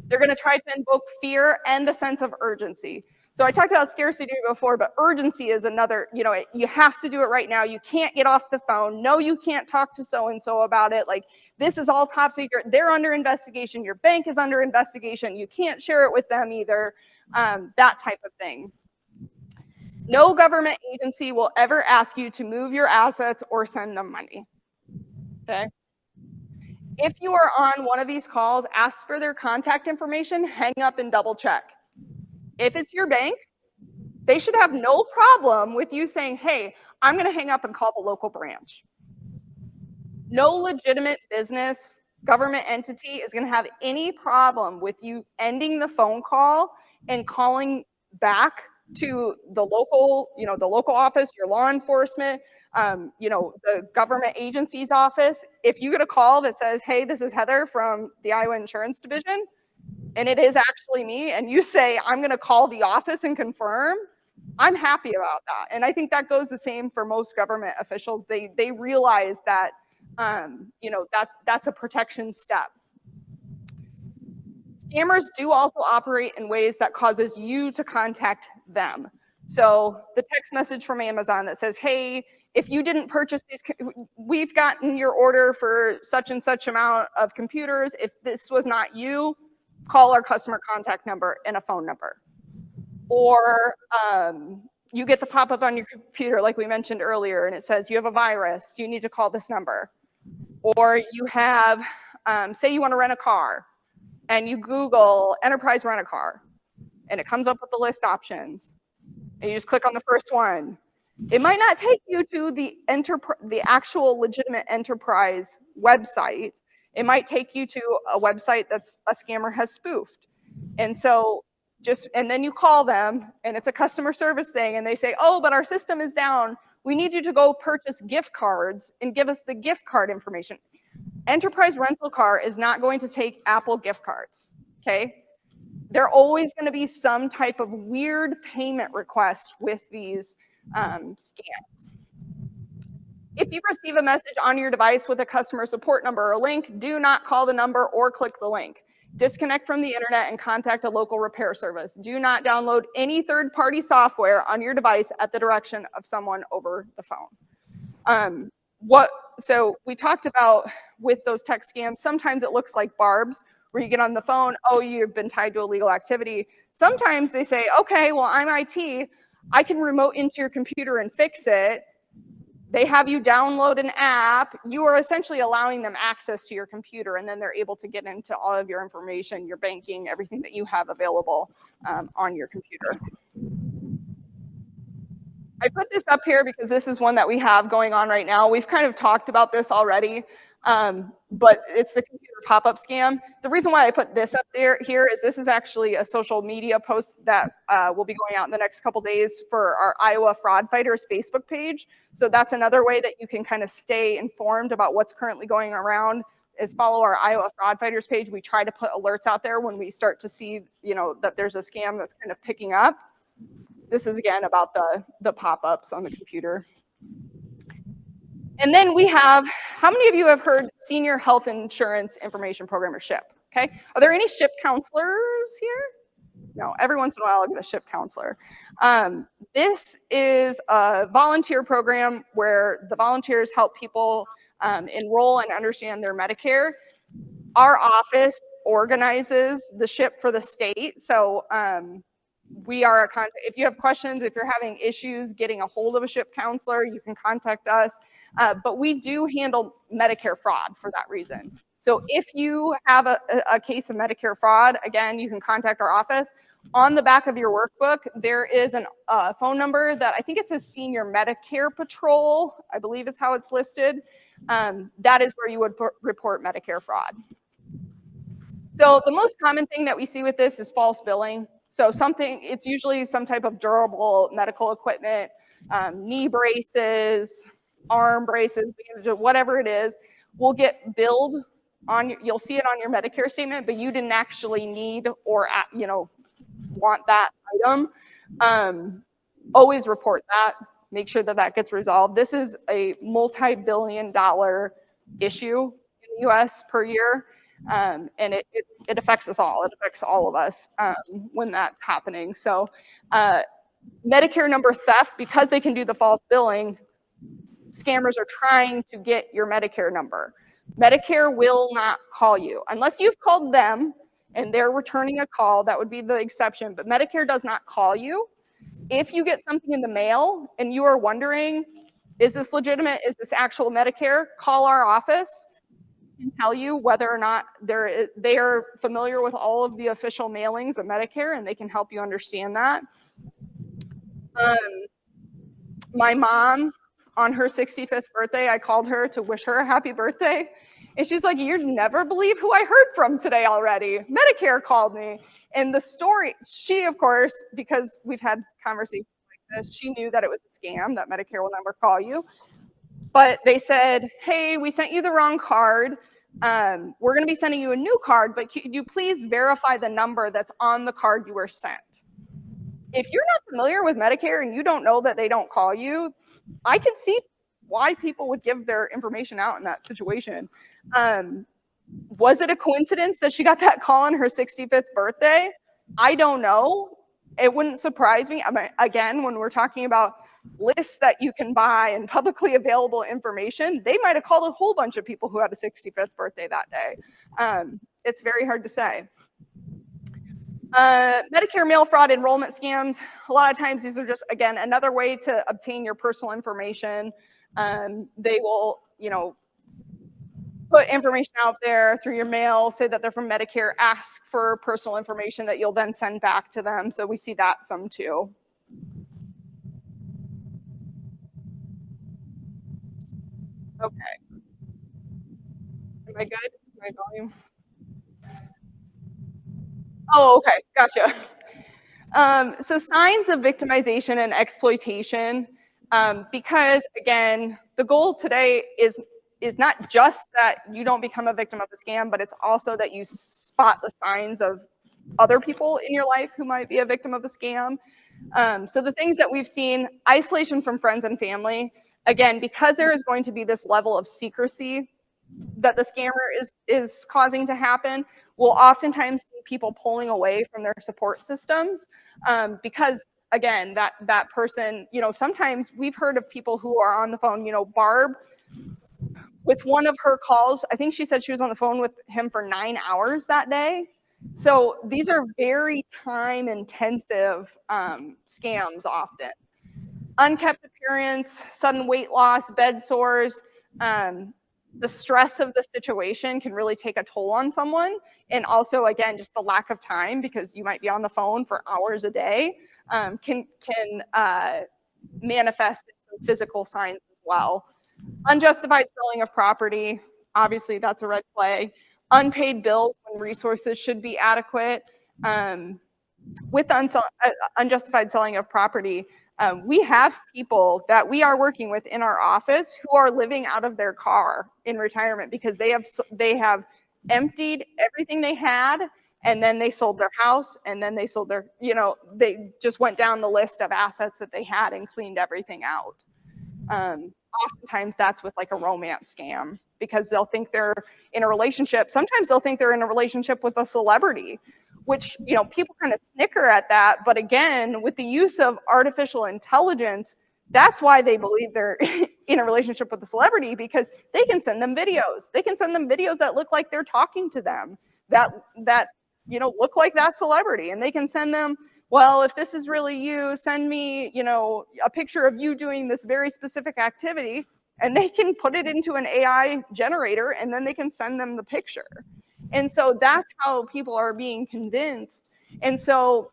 They're going to try to invoke fear and a sense of urgency. So I talked about scarcity before, but urgency is another, you have to do it right now. You can't get off the phone. No, you can't talk to so-and-so about it. Like, this is all top secret. They're under investigation. Your bank is under investigation. You can't share it with them either. That type of thing. No government agency will ever ask you to move your assets or send them money. Okay? If you are on one of these calls, ask for their contact information, hang up and double check. If it's your bank, they should have no problem with you saying, hey, I'm going to hang up and call the local branch. No legitimate business, government entity is going to have any problem with you ending the phone call and calling back to the local, the local office, your law enforcement, the government agency's office. If you get a call that says, hey, this is Heather from the Iowa Insurance Division, and it is actually me, and you say, I'm going to call the office and confirm, I'm happy about that. And I think that goes the same for most government officials. They realize that, that's a protection step. Scammers do also operate in ways that causes you to contact them. So the text message from Amazon that says, hey, if you didn't purchase these, we've gotten your order for such and such amount of computers. If this was not you, call our customer contact number and a phone number. Or you get the pop-up on your computer, like we mentioned earlier, and it says you have a virus, you need to call this number. Or you have, say you want to rent a car, and you Google enterprise rent-a-car, and it comes up with the list options, and you just click on the first one. It might not take you to the actual legitimate enterprise website. It might take you to a website that's a scammer has spoofed. And so and then you call them, and it's a customer service thing, and they say, oh, but our system is down. We need you to go purchase gift cards and give us the gift card information. Enterprise rental car is not going to take Apple gift cards, okay? There are always going to be some type of weird payment request with these scams. If you receive a message on your device with a customer support number or link, do not call the number or click the link. Disconnect from the internet and contact a local repair service. Do not download any third-party software on your device at the direction of someone over the phone. So we talked about with those tech scams, sometimes it looks like barbs, where you get on the phone, oh, you've been tied to illegal activity. Sometimes they say, okay, well, I'm IT. I can remote into your computer and fix it. They have you download an app. You are essentially allowing them access to your computer, and then they're able to get into all of your information, your banking, everything that you have available on your computer. I put this up here because this is one that we have going on right now. We've kind of talked about this already, but it's the computer pop-up scam. The reason why I put this up here is this is actually a social media post that will be going out in the next couple days for our Iowa Fraud Fighters Facebook page. So that's another way that you can kind of stay informed about what's currently going around, is follow our Iowa Fraud Fighters page. We try to put alerts out there when we start to see, that there's a scam that's kind of picking up. This is again about the pop-ups on the computer. And then we have, how many of you have heard Senior Health Insurance Information Program, or SHIP? Okay, are there any SHIP counselors here? No, every once in a while I'll get a SHIP counselor. This is a volunteer program where the volunteers help people enroll and understand their Medicare. Our office organizes the SHIP for the state, so we are a contact. If you have questions, if you're having issues getting a hold of a SHIP counselor, you can contact us. But we do handle Medicare fraud for that reason. So if you have a case of Medicare fraud, again, you can contact our office. On the back of your workbook, there is a phone number that I think it says Senior Medicare Patrol, I believe is how it's listed. That is where you would report Medicare fraud. So the most common thing that we see with this is false billing. So it's usually some type of durable medical equipment, knee braces, arm braces, whatever it is, will get billed on, you'll see it on your Medicare statement, but you didn't actually need or, want that item. Always report that, make sure that gets resolved. This is a multi-billion-dollar issue in the US per year. And it affects us all. It affects all of us when that's happening. So Medicare number theft, because they can do the false billing, scammers are trying to get your Medicare number. Medicare will not call you unless you've called them and they're returning a call. That would be the exception, but Medicare does not call you. If you get something in the mail and you are wondering, is this legitimate? Is this actual Medicare? Call our office and tell you whether or not they are familiar with all of the official mailings of Medicare, and they can help you understand that. My mom, on her 65th birthday, I called her to wish her a happy birthday. And she's like, you'd never believe who I heard from today already. Medicare called me. And the story, she, of course, because we've had conversations like this, she knew that it was a scam, that Medicare will never call you. But they said, hey, we sent you the wrong card. We're going to be sending you a new card, but could you please verify the number that's on the card you were sent? If you're not familiar with Medicare and you don't know that they don't call you, I can see why people would give their information out in that situation. Was it a coincidence that she got that call on her 65th birthday? I don't know. It wouldn't surprise me. I mean, again, when we're talking about lists that you can buy and publicly available information, they might have called a whole bunch of people who had a 65th birthday that day. It's very hard to say. Medicare mail fraud enrollment scams. A lot of times these are just, again, another way to obtain your personal information. They will, put information out there through your mail, say that they're from Medicare, ask for personal information that you'll then send back to them. So we see that some too. Okay. Am I good? My volume? Oh, okay, gotcha. So signs of victimization and exploitation, because again, the goal today is not just that you don't become a victim of a scam, but it's also that you spot the signs of other people in your life who might be a victim of a scam. So the things that we've seen, isolation from friends and family, again, because there is going to be this level of secrecy that the scammer is causing to happen, we'll oftentimes see people pulling away from their support systems because, again, that person, sometimes we've heard of people who are on the phone, Barb, with one of her calls, I think she said she was on the phone with him for 9 hours that day. So these are very time intensive scams often. Unkept appearance, sudden weight loss, bed sores, the stress of the situation can really take a toll on someone. And also, again, just the lack of time, because you might be on the phone for hours a day, can manifest in some physical signs as well. Unjustified selling of property, obviously that's a red flag. Unpaid bills when resources should be adequate. With unjustified selling of property, we have people that we are working with in our office who are living out of their car in retirement because they have emptied everything they had, and then they sold their house, and then they sold their, they just went down the list of assets that they had and cleaned everything out. Oftentimes that's with like a romance scam, because they'll think they're in a relationship. Sometimes they'll think they're in a relationship with a celebrity, which, people kind of snicker at that. But again, with the use of artificial intelligence, that's why they believe they're in a relationship with a celebrity, because they can send them videos. They can send them videos that look like they're talking to them, that look like that celebrity. And they can send them, well, if this is really you, send me, a picture of you doing this very specific activity. And they can put it into an AI generator, and then they can send them the picture. And so that's how people are being convinced. And so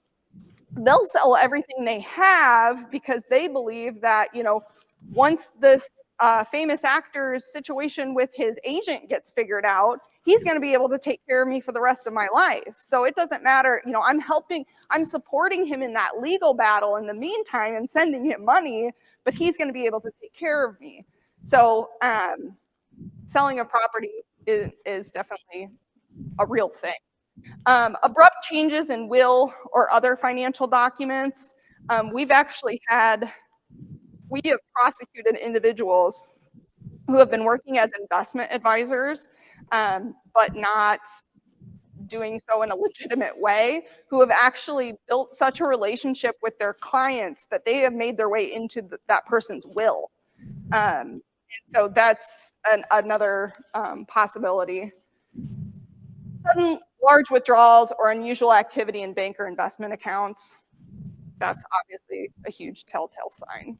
they'll sell everything they have because they believe that, once this famous actor's situation with his agent gets figured out, he's going to be able to take care of me for the rest of my life. So it doesn't matter, I'm supporting him in that legal battle in the meantime and sending him money, but he's going to be able to take care of me. So selling a property is definitely a real thing. Abrupt changes in will or other financial documents. We have prosecuted individuals who have been working as investment advisors, but not doing so in a legitimate way, who have actually built such a relationship with their clients that they have made their way into that person's will. So that's another possibility. Sudden large withdrawals or unusual activity in bank or investment accounts. That's obviously a huge telltale sign.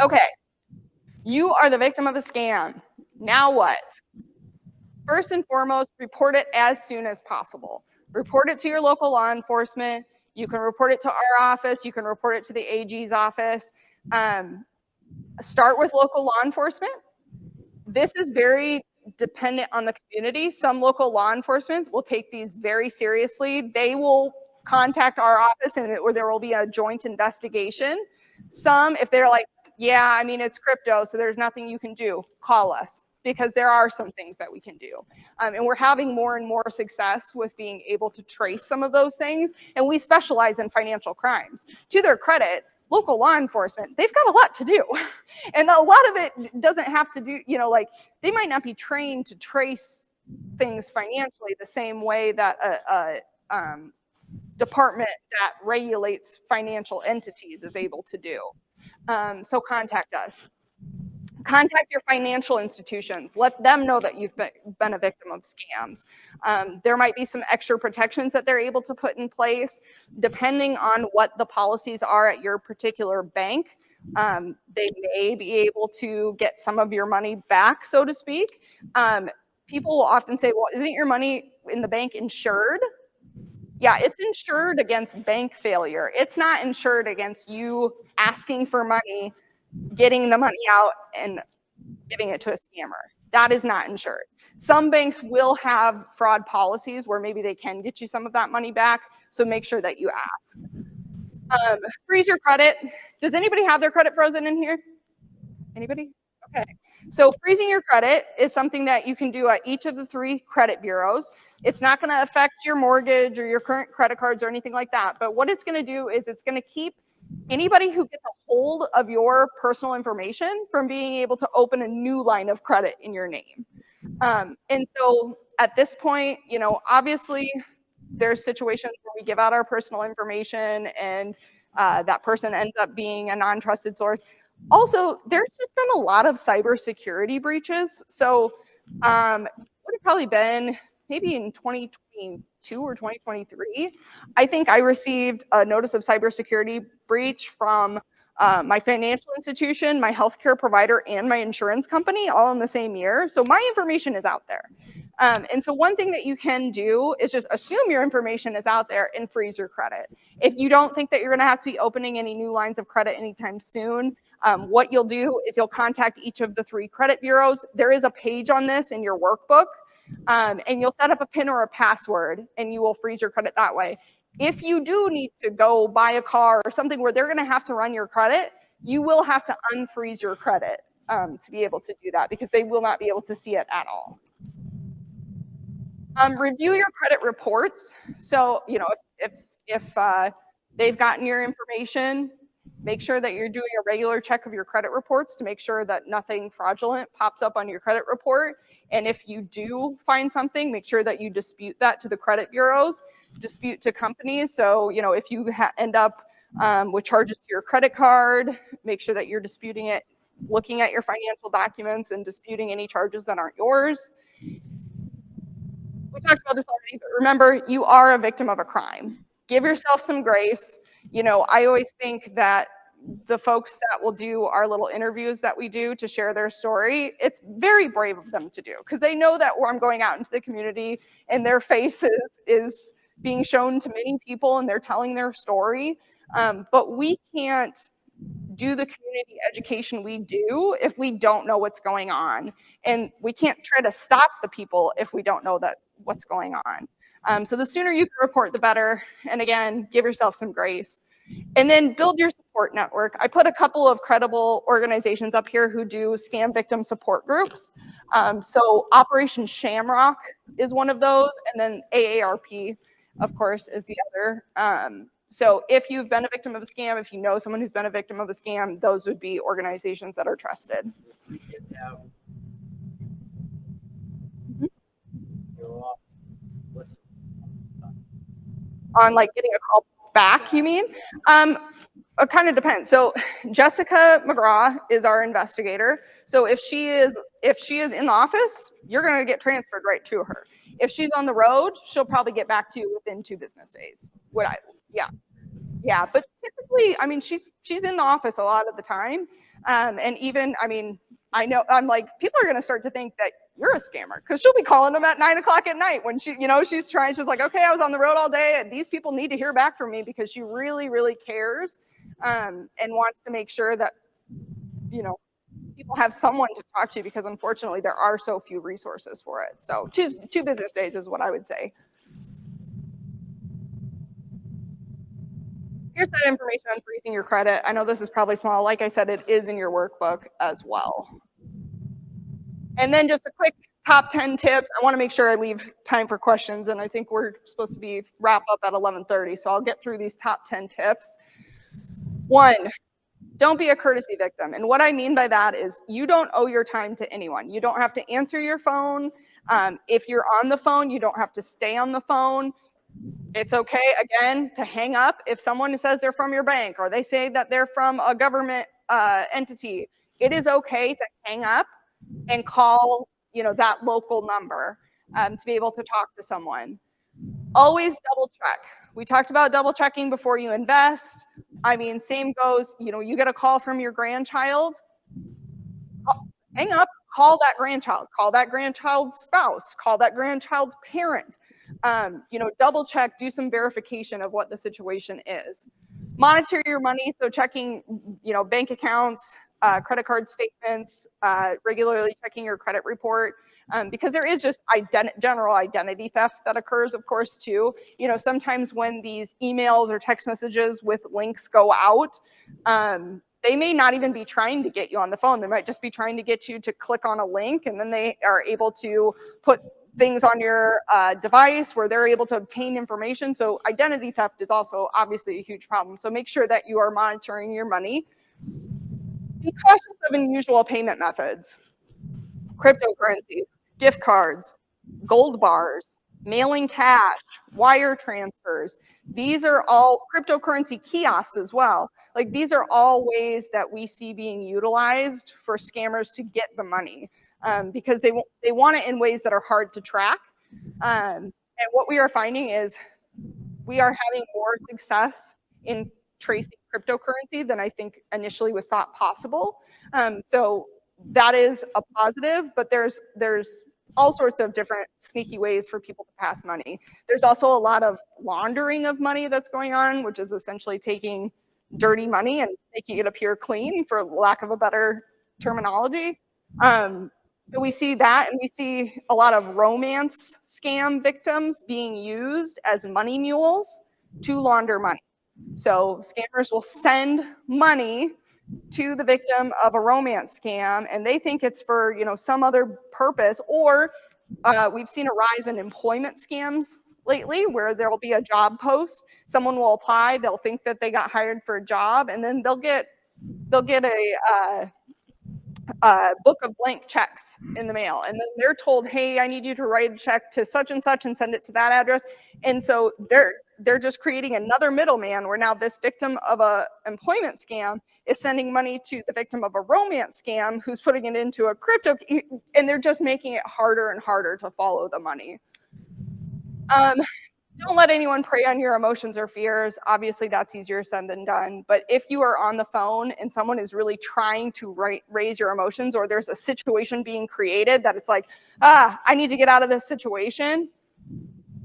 Okay, you are the victim of a scam. Now what? First and foremost, report it as soon as possible. Report it to your local law enforcement. You can report it to our office. You can report it to the AG's office. Start with local law enforcement. This is very dependent on the community. Some local law enforcement will take these very seriously. They will contact our office, or there will be a joint investigation. Some, if they're like, yeah, it's crypto, so there's nothing you can do, call us, because there are some things that we can do. And we're having more and more success with being able to trace some of those things. And we specialize in financial crimes. To their credit, local law enforcement, they've got a lot to do. And a lot of it doesn't have to do, they might not be trained to trace things financially the same way that a department that regulates financial entities is able to do. So contact us. Contact your financial institutions. Let them know that you've been a victim of scams. There might be some extra protections that they're able to put in place, depending on what the policies are at your particular bank. They may be able to get some of your money back, so to speak. People will often say, well, isn't your money in the bank insured? Yeah, it's insured against bank failure. It's not insured against you asking for money, getting the money out, and giving it to a scammer. That is not insured. Some banks will have fraud policies where maybe they can get you some of that money back, so make sure that you ask. Freeze your credit. Does anybody have their credit frozen in here? Anybody? Okay. So freezing your credit is something that you can do at each of the 3 credit bureaus. It's not going to affect your mortgage or your current credit cards or anything like that. But what it's going to do is it's going to keep anybody who gets a hold of your personal information from being able to open a new line of credit in your name. And so at this point, obviously there's situations where we give out our personal information and that person ends up being a non-trusted source. Also, there's just been a lot of cybersecurity breaches. So it would have probably been maybe in 2020, 2022 or 2023, I think I received a notice of cybersecurity breach from my financial institution, my healthcare provider, and my insurance company all in the same year. So my information is out there. And so one thing that you can do is just assume your information is out there and freeze your credit. If you don't think that you're going to have to be opening any new lines of credit anytime soon, what you'll do is you'll contact each of the 3 credit bureaus. There is a page on this in your workbook, and you'll set up a PIN or a password, and you will freeze your credit that way. If you do need to go buy a car or something where they're going to have to run your credit, you will have to unfreeze your credit to be able to do that, because they will not be able to see it at all. Review your credit reports. So, you know, if they've gotten your information, make sure that you're doing a regular check of your credit reports to make sure that nothing fraudulent pops up on your credit report. And if you do find something, make sure that you dispute that to the credit bureaus, dispute to companies. So, you know, if you end up with charges to your credit card, make sure that you're disputing it, looking at your financial documents and disputing any charges that aren't yours. We talked about this already, but remember, you are a victim of a crime. Give yourself some grace. You know, I always think that the folks that will do our little interviews that we do to share their story, it's very brave of them to do, because they know that I'm going out into the community and their faces is being shown to many people and they're telling their story. But we can't do the community education we do if we don't know what's going on. And we can't try to stop the people if we don't know that what's going on. So the sooner you can report, the better. And again, give yourself some grace. And then build your support network. I put a couple of credible organizations up here who do scam victim support groups. So Operation Shamrock is one of those, and then AARP, of course, is the other. So if you've been a victim of a scam, if you know someone who's been a victim of a scam, those would be organizations that are trusted. On like getting a call back, you mean? It kind of depends. So Jessica McGraw is our investigator. So if she is in the office, you're going to get transferred right to her. If she's on the road, she'll probably get back to you within 2 business days. Yeah. But typically, I mean, she's in the office a lot of the time. And even, I mean, I know, I'm like, people are going to start to think that you're a scammer, because she'll be calling them at 9 o'clock at night when she's like, okay, I was on the road all day and these people need to hear back from me, because she really, really cares and wants to make sure that, you know, people have someone to talk to, because unfortunately there are so few resources for it. So 2 business days is what I would say. Here's that information on freezing your credit. I know this is probably small. Like I said, it is in your workbook as well. And then just a quick top 10 tips. I want to make sure I leave time for questions, and I think we're supposed to be wrap up at 11:30, so I'll get through these top 10 tips. 1, don't be a courtesy victim. And what I mean by that is you don't owe your time to anyone. You don't have to answer your phone. If you're on the phone, you don't have to stay on the phone. It's okay, again, to hang up if someone says they're from your bank or they say that they're from a government entity. It is okay to hang up and call, you know, that local number to be able to talk to someone. Always double check. We talked about double checking before you invest. I mean, same goes, you know, you get a call from your grandchild, hang up, call that grandchild's spouse, call that grandchild's parent. You know, double check, do some verification of what the situation is. Monitor your money, so checking, you know, bank accounts, credit card statements, regularly checking your credit report, because there is just general identity theft that occurs, of course, too. You know, sometimes when these emails or text messages with links go out, they may not even be trying to get you on the phone. They might just be trying to get you to click on a link, and then they are able to put things on your device where they're able to obtain information. So identity theft is also obviously a huge problem. So make sure that you are monitoring your money. Be cautious of unusual payment methods. Cryptocurrency, gift cards, gold bars, mailing cash, wire transfers. These are all cryptocurrency kiosks as well. Like, these are all ways that we see being utilized for scammers to get the money, because they want it in ways that are hard to track. And what we are finding is we are having more success in tracing cryptocurrency than I think initially was thought possible. So that is a positive, but there's all sorts of different sneaky ways for people to pass money. There's also a lot of laundering of money that's going on, which is essentially taking dirty money and making it appear clean, for lack of a better terminology. So we see that, and we see a lot of romance scam victims being used as money mules to launder money. So scammers will send money to the victim of a romance scam, and they think it's for, you know, some other purpose. Or we've seen a rise in employment scams lately, where there will be a job post, someone will apply, they'll think that they got hired for a job, and then they'll get a book of blank checks in the mail, and then they're told, hey, I need you to write a check to such and send it to that address. And so they're just creating another middleman, where now this victim of a employment scam is sending money to the victim of a romance scam, who's putting it into a crypto, and they're just making it harder and harder to follow the money. Don't let anyone prey on your emotions or fears. Obviously, that's easier said than done. But if you are on the phone and someone is really trying to raise your emotions, or there's a situation being created that it's like, I need to get out of this situation,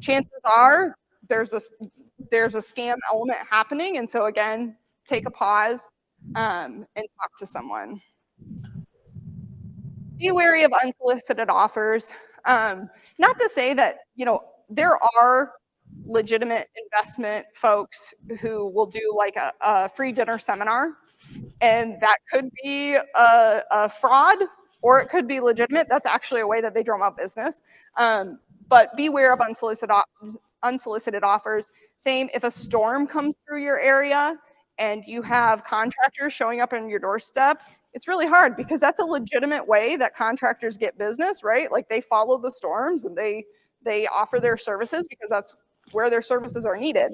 chances are there's a scam element happening. And so again, take a pause and talk to someone. Be wary of unsolicited offers. Not to say that, you know, there are legitimate investment folks who will do like a free dinner seminar, and that could be a fraud, or it could be legitimate. That's actually a way that they drum up business. But beware of unsolicited offers. Same, if a storm comes through your area and you have contractors showing up on your doorstep, it's really hard, because that's a legitimate way that contractors get business, right? Like, they follow the storms and they offer their services because that's where their services are needed.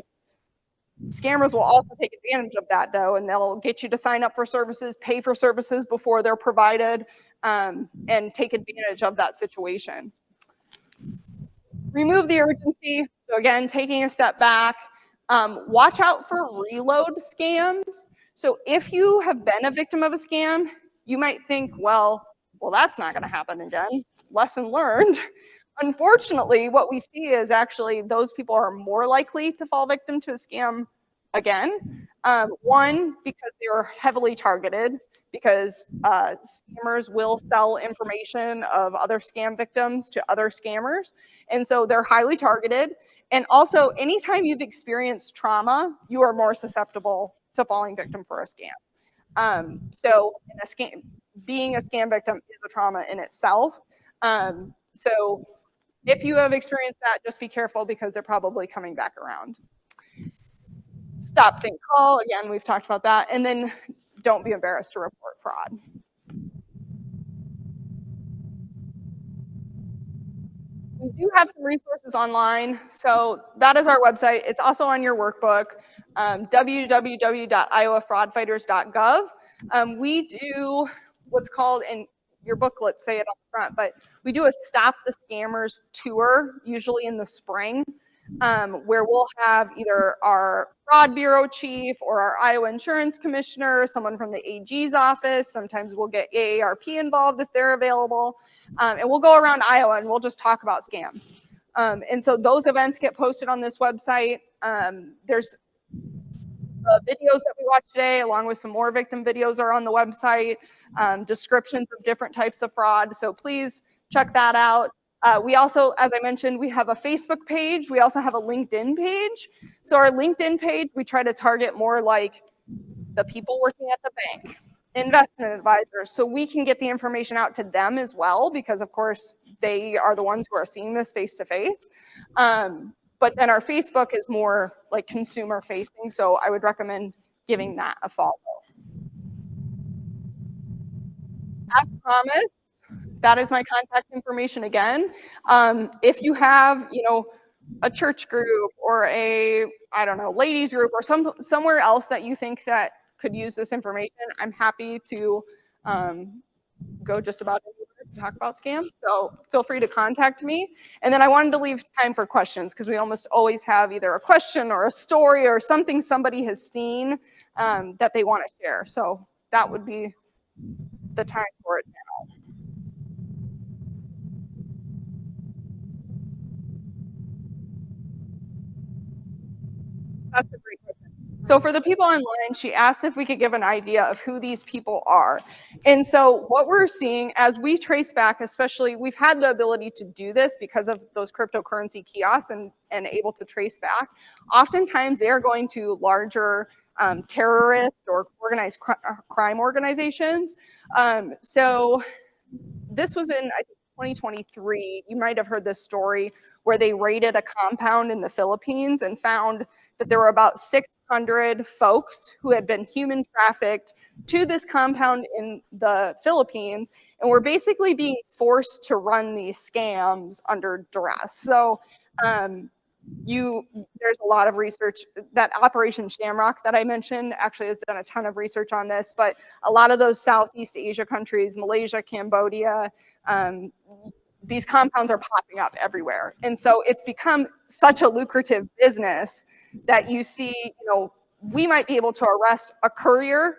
Scammers will also take advantage of that, though, and they'll get you to sign up for services, pay for services before they're provided, and take advantage of that situation. Remove the urgency. So again, taking a step back. Watch out for reload scams. So if you have been a victim of a scam, you might think, well, that's not going to happen again. Lesson learned. Unfortunately, what we see is actually those people are more likely to fall victim to a scam again. One, because they were heavily targeted, because scammers will sell information of other scam victims to other scammers. And so they're highly targeted. And also, anytime you've experienced trauma, you are more susceptible to falling victim for a scam. So being a scam victim is a trauma in itself. So if you have experienced that, just be careful, because they're probably coming back around. Stop, think, call. Again, we've talked about that. And then don't be embarrassed to report fraud. We do have some resources online. So that is our website. It's also on your workbook, www.iowafraudfighters.gov. We do what's called, in your booklets say it on the front, but we do a Stop the Scammers tour, usually in the spring, where we'll have either our fraud bureau chief or our Iowa insurance commissioner, someone from the AG's office. Sometimes we'll get AARP involved if they're available. And we'll go around Iowa and we'll just talk about scams. And so those events get posted on this website. There's videos that we watched today, along with some more victim videos, are on the website. Descriptions of different types of fraud. So please check that out. We also, as I mentioned, we have a Facebook page. We also have a LinkedIn page. So our LinkedIn page, we try to target more like the people working at the bank, investment advisors, so we can get the information out to them as well, because of course they are the ones who are seeing this face to face. But then our Facebook is more like consumer facing, so I would recommend giving that a follow. As promised, that is my contact information again. If you have, a church group or a, I don't know, ladies group or somewhere else that you think that could use this information, I'm happy to go just about anywhere to talk about scams. So feel free to contact me. And then I wanted to leave time for questions because we almost always have either a question or a story or something somebody has seen that they want to share. So that would be the time for it now. That's a great question. So for the people online, she asked if we could give an idea of who these people are. And so what we're seeing as we trace back, especially we've had the ability to do this because of those cryptocurrency kiosks and able to trace back. Oftentimes they're going to larger terrorist or organized crime organizations. So this was in, I think, 2023. You might have heard this story where they raided a compound in the Philippines and found that there were about 600 folks who had been human trafficked to this compound in the Philippines and were basically being forced to run these scams under duress. So there's a lot of research. That Operation Shamrock that I mentioned actually has done a ton of research on this, but a lot of those Southeast Asia countries, Malaysia, Cambodia, these compounds are popping up everywhere. And so it's become such a lucrative business that you see, we might be able to arrest a courier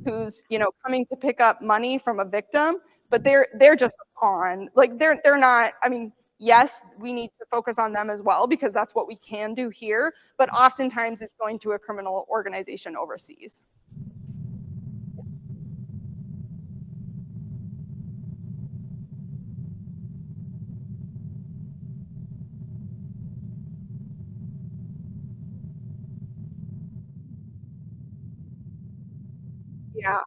who's, coming to pick up money from a victim, but they're just a pawn. Like they're not, I mean, yes, we need to focus on them as well because that's what we can do here, but oftentimes it's going to a criminal organization overseas. Yeah.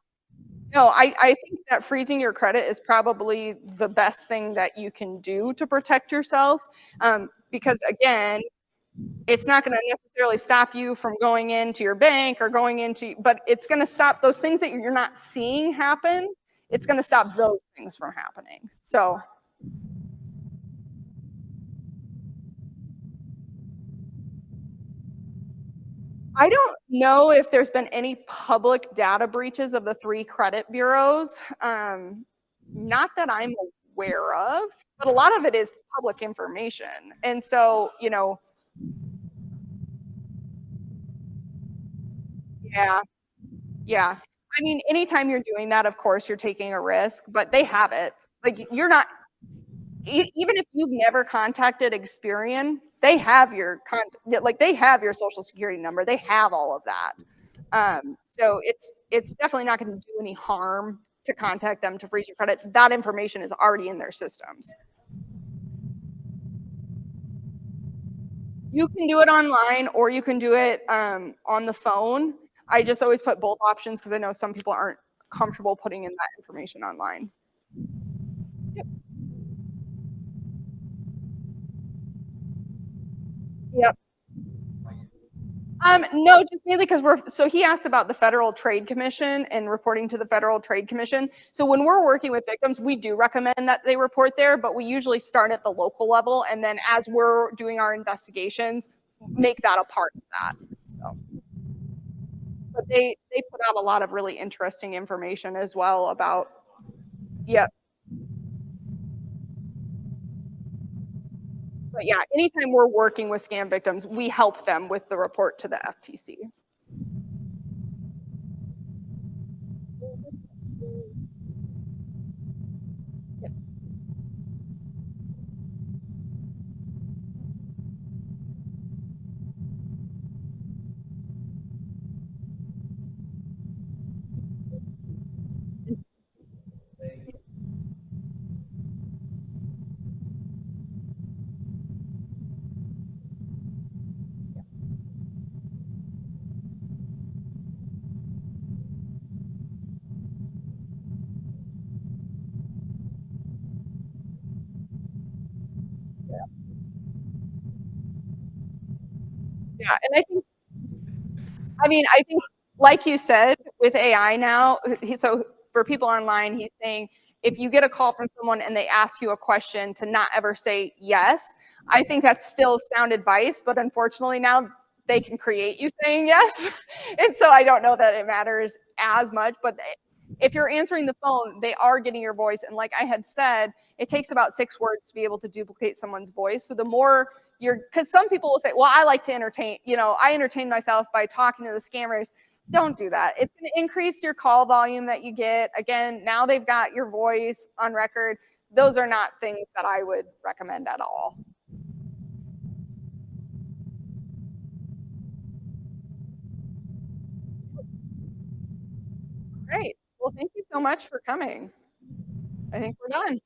No, I think that freezing your credit is probably the best thing that you can do to protect yourself. Because again, it's not going to necessarily stop you from going into your bank or going into, but it's going to stop those things that you're not seeing happen. It's going to stop those things from happening. So. I don't know if there's been any public data breaches of the 3 credit bureaus. Not that I'm aware of, but a lot of it is public information. And so, yeah, yeah. I mean, anytime you're doing that, of course, you're taking a risk, but they have it. Like, you're not, even if you've never contacted Experian, they have your they have your social security number. They have all of that. So it's definitely not going to do any harm to contact them to freeze your credit. That information is already in their systems. You can do it online or you can do it on the phone. I just always put both options because I know some people aren't comfortable putting in that information online. Yep. Yep. No, just mainly because so he asked about the Federal Trade Commission and reporting to the Federal Trade Commission. So when we're working with victims, we do recommend that they report there, but we usually start at the local level. And then as we're doing our investigations, make that a part of that. So. But they put out a lot of really interesting information as well about, yeah. But yeah, anytime we're working with scam victims, we help them with the report to the FTC. Yeah, and I think, like you said, with AI now, so for people online, he's saying if you get a call from someone and they ask you a question, to not ever say yes. I think that's still sound advice, but unfortunately now they can create you saying yes. And so I don't know that it matters as much, but if you're answering the phone, they are getting your voice. And like I had said, it takes about 6 words to be able to duplicate someone's voice. So the more because some people will say, well, I like to entertain, I entertain myself by talking to the scammers. Don't do that. It's going to increase your call volume that you get. Again, now they've got your voice on record. Those are not things that I would recommend at all. Great. Well, thank you so much for coming. I think we're done.